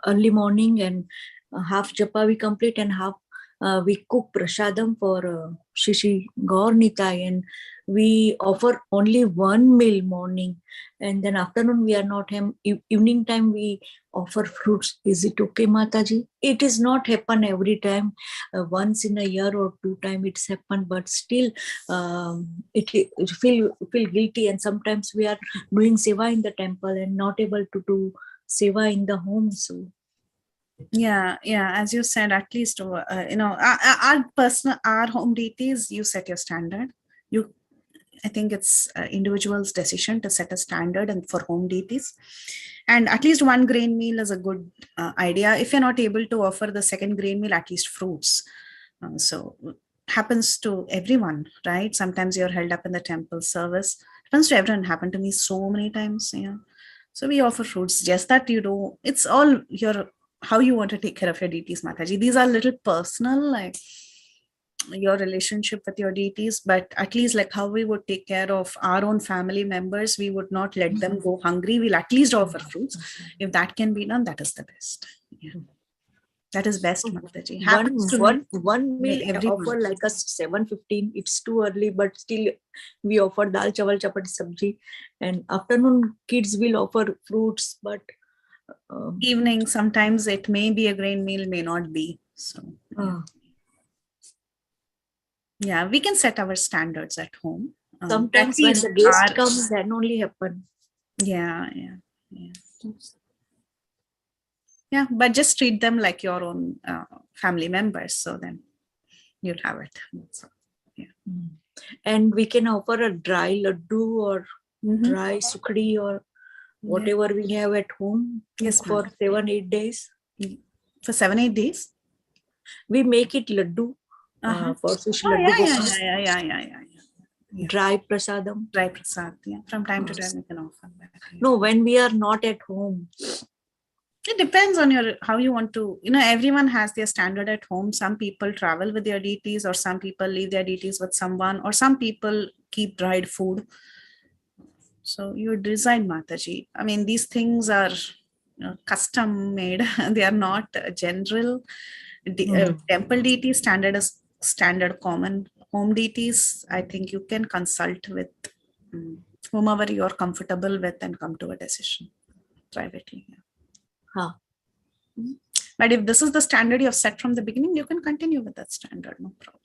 early morning and half japa we complete and half we cook prasadam for Shri Gaur Nitai, and we offer only one meal morning, and then afternoon we are not evening time we offer fruits. Is it okay, Mataji? It is not happen every time. Once in a year or 2 times it's happened, but still it feel guilty, and sometimes we are doing seva in the temple and not able to do seva in the home. So Yeah, as you said, at least our home deities, you set your standard. I think it's individual's decision to set a standard and for home deities, and at least one grain meal is a good idea. If you're not able to offer the second grain meal, at least fruits. So happens to everyone, right? Sometimes you're held up in the temple service. Happens to everyone. Happened to me so many times. Yeah. So we offer fruits. Just that it's all how you want to take care of your deities, Mataji. These are little personal, like your relationship with your deities, but at least like how we would take care of our own family members, we would not let them go hungry. We'll at least offer fruits. If that can be done, that is the best. Yeah. That is best, Mataji. One meal offer like a 7:15. It's too early, but still we offer dal chawal chapati sabji, and afternoon kids will offer fruits, but evening sometimes it may be a grain meal, may not be. So yeah, we can set our standards at home. Sometimes when the guest comes, then only happen. Yeah. But just treat them like your own family members, so then you'll have it. So, yeah. And we can offer a dry laddu or dry sukhdi or whatever we have at home. Yes, for 7-8 days. For 7-8 days, we make it laddu for sushi laddu. Yeah. Dry prasadam. Dry prasad. Yeah. From time to time we can offer that. Yeah. No, when we are not at home. It depends on how you want to, everyone has their standard at home. Some people travel with their deities, or some people leave their deities with someone, or some people keep dried food. So you decide, Mataji. I mean, these things are custom made. They are not general. Temple deities standard is standard common. Home deities, I think you can consult with whomever you're comfortable with and come to a decision privately. But if this is the standard you have set from the beginning, you can continue with that standard, no problem.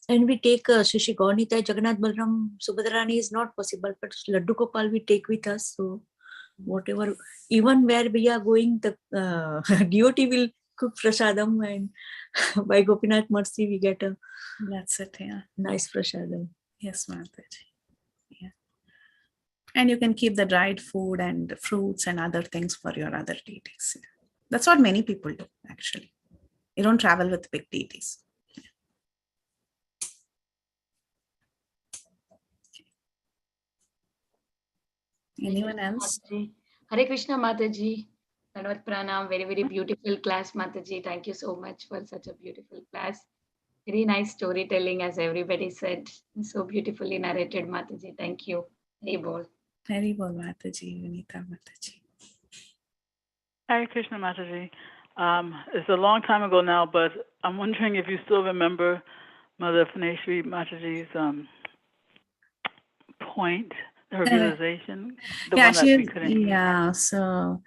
And we take Shri Gaur Nitai, Jagannath Balram, Subhadrani is not possible, but Laddu Gopal we take with us. So whatever, even where we are going, the devotee will cook prasadam, and by Gopinath Mercy we get a nice prasadam. Yes, Mataji. Yeah. And you can keep the dried food and fruits and other things for your other deities. Yeah. That's what many people do, actually. You don't travel with big deities. Anyone else? Hare Krishna, Mataji. Dandavat Pranam. Very, very beautiful class, Mataji. Thank you so much for such a beautiful class. Very nice storytelling, as everybody said. So beautifully narrated, Mataji. Thank you. Hari Bol. Hari Bol, Mataji. Vinita Mataji. Hare Krishna, Mataji. It's a long time ago now, but I'm wondering if you still remember Mother Phaneshri Mataji's point, her realization. So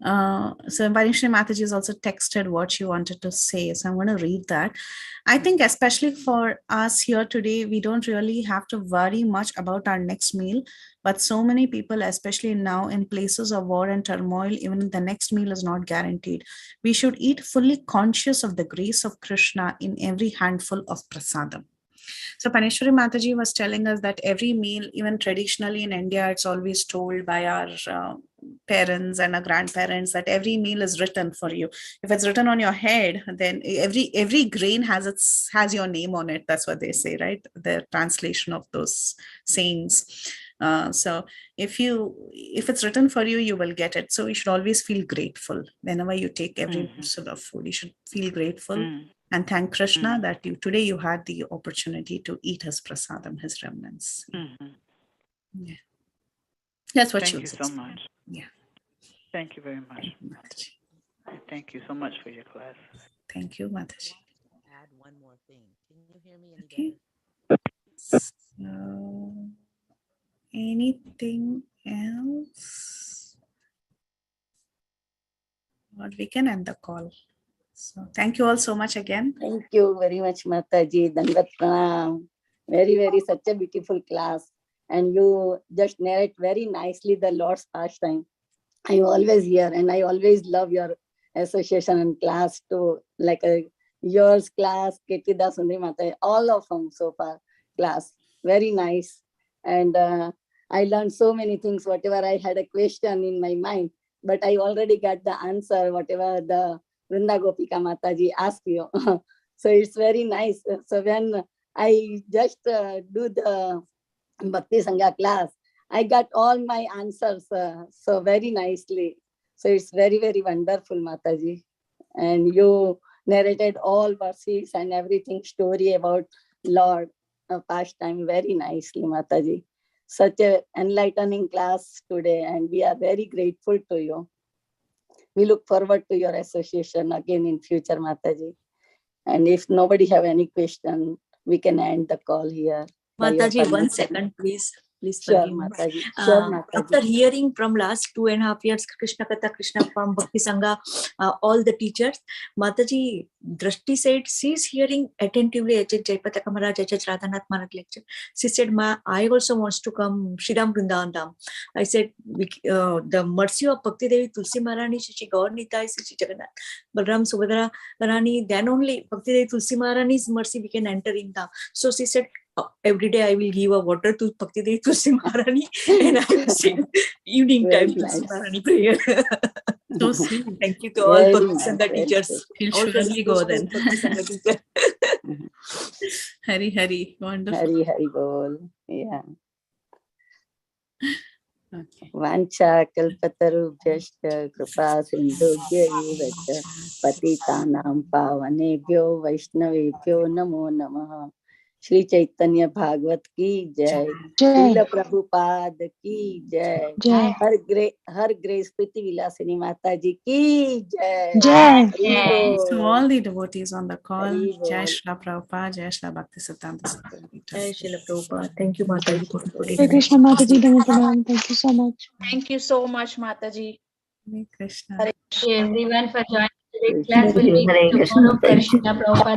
So Vanishri Mataji has also texted what she wanted to say. So I'm going to read that. I think especially for us here today, we don't really have to worry much about our next meal. But so many people, especially now in places of war and turmoil, even the next meal is not guaranteed. We should eat fully conscious of the grace of Krishna in every handful of prasadam. So Paneshwari Mataji was telling us that every meal, even traditionally in India, it's always told by our parents and our grandparents that every meal is written for you. If it's written on your head, then every grain has your name on it. That's what they say, right? The translation of those sayings. So if it's written for you, you will get it. So you should always feel grateful whenever you take every morsel of food. You should feel grateful and thank Krishna that today you had the opportunity to eat his prasadam, his remnants. Yeah. That's what Thank you so much. Yeah. Thank you very much. Thank you so much for your class. Thank you, Mataji. Add one more thing. Can you hear me any better? So, anything else? Or we can end the call. So thank you all so much again. Thank you very much, Mataji. Dandavat pranam. Very, very such a beautiful class. And you just narrate very nicely the Lord's pastime. I always hear and I always love your association and class too. Like yours class, Ketida Sundari Mata, all of them so far class. Very nice. And I learned so many things, whatever I had a question in my mind, but I already got the answer, whatever the Vrinda Gopika Mataji asked you. So it's very nice. So when I just do the Bhakti Sangha class, I got all my answers so very nicely. So it's very, very wonderful, Mataji. And you narrated all verses and everything, story about Lord pastime very nicely, Mataji. Such a enlightening class today, and we are very grateful to you. We look forward to your association again in future, Mataji. And if nobody have any question, we can end the call here. Mataji, 1 second, please. Please Sure, forgive me. Mataji. Sure, Mataji. After hearing from last 2.5 years, Krishna Katha, Krishna from Bhakti Sangha, all the teachers, Mataji, Drashti said, she's hearing attentively H.H. Jayapataka Maharaj, H.H. Radhanath Maharaj lecture. She said, I also wants to come Shriram Vrindavan Dham. I said, the mercy of Bhakti Devi Tulsi Maharani, Shri Gaur Nitai, Shri Jagannath, Balram Subhadra Rani, then only Bhakti Devi Tulsi Maharani's mercy we can enter in Dham. So she said, every day I will give a water to Bhakti Devi Tulsi Maharani and I will say evening time Tulsi Maharani prayer. So sweet. Thank you to all Bhakti Sangha teachers. He'll All surely go then. Bhakti Sangha teachers. Hari Hari, wonderful. Hari Hari Bol. Yeah. Okay. Vancha kalpatarubhyascha kripa sindhubhya patitanam pavanebhyo vaishnavebhyo namo namaha. Shri Caitanya Bhagavat ki jai. Srila Prabhupada ki jai. Her Grace Preethi Vilasini Mataji ki jai. So all the devotees on the call, Jai Shri Prabhupada, Jai Shri Bhakti Siddhanta Saraswati. Jai Shri Prabhupada. Thank you, Mataji. Hare Krishna Mataji, thank you so much. Thank you so much, Mataji. Hare Krishna. Thank you everyone for joining today's class. We'll meet tomorrow. Krishna Prabhupada.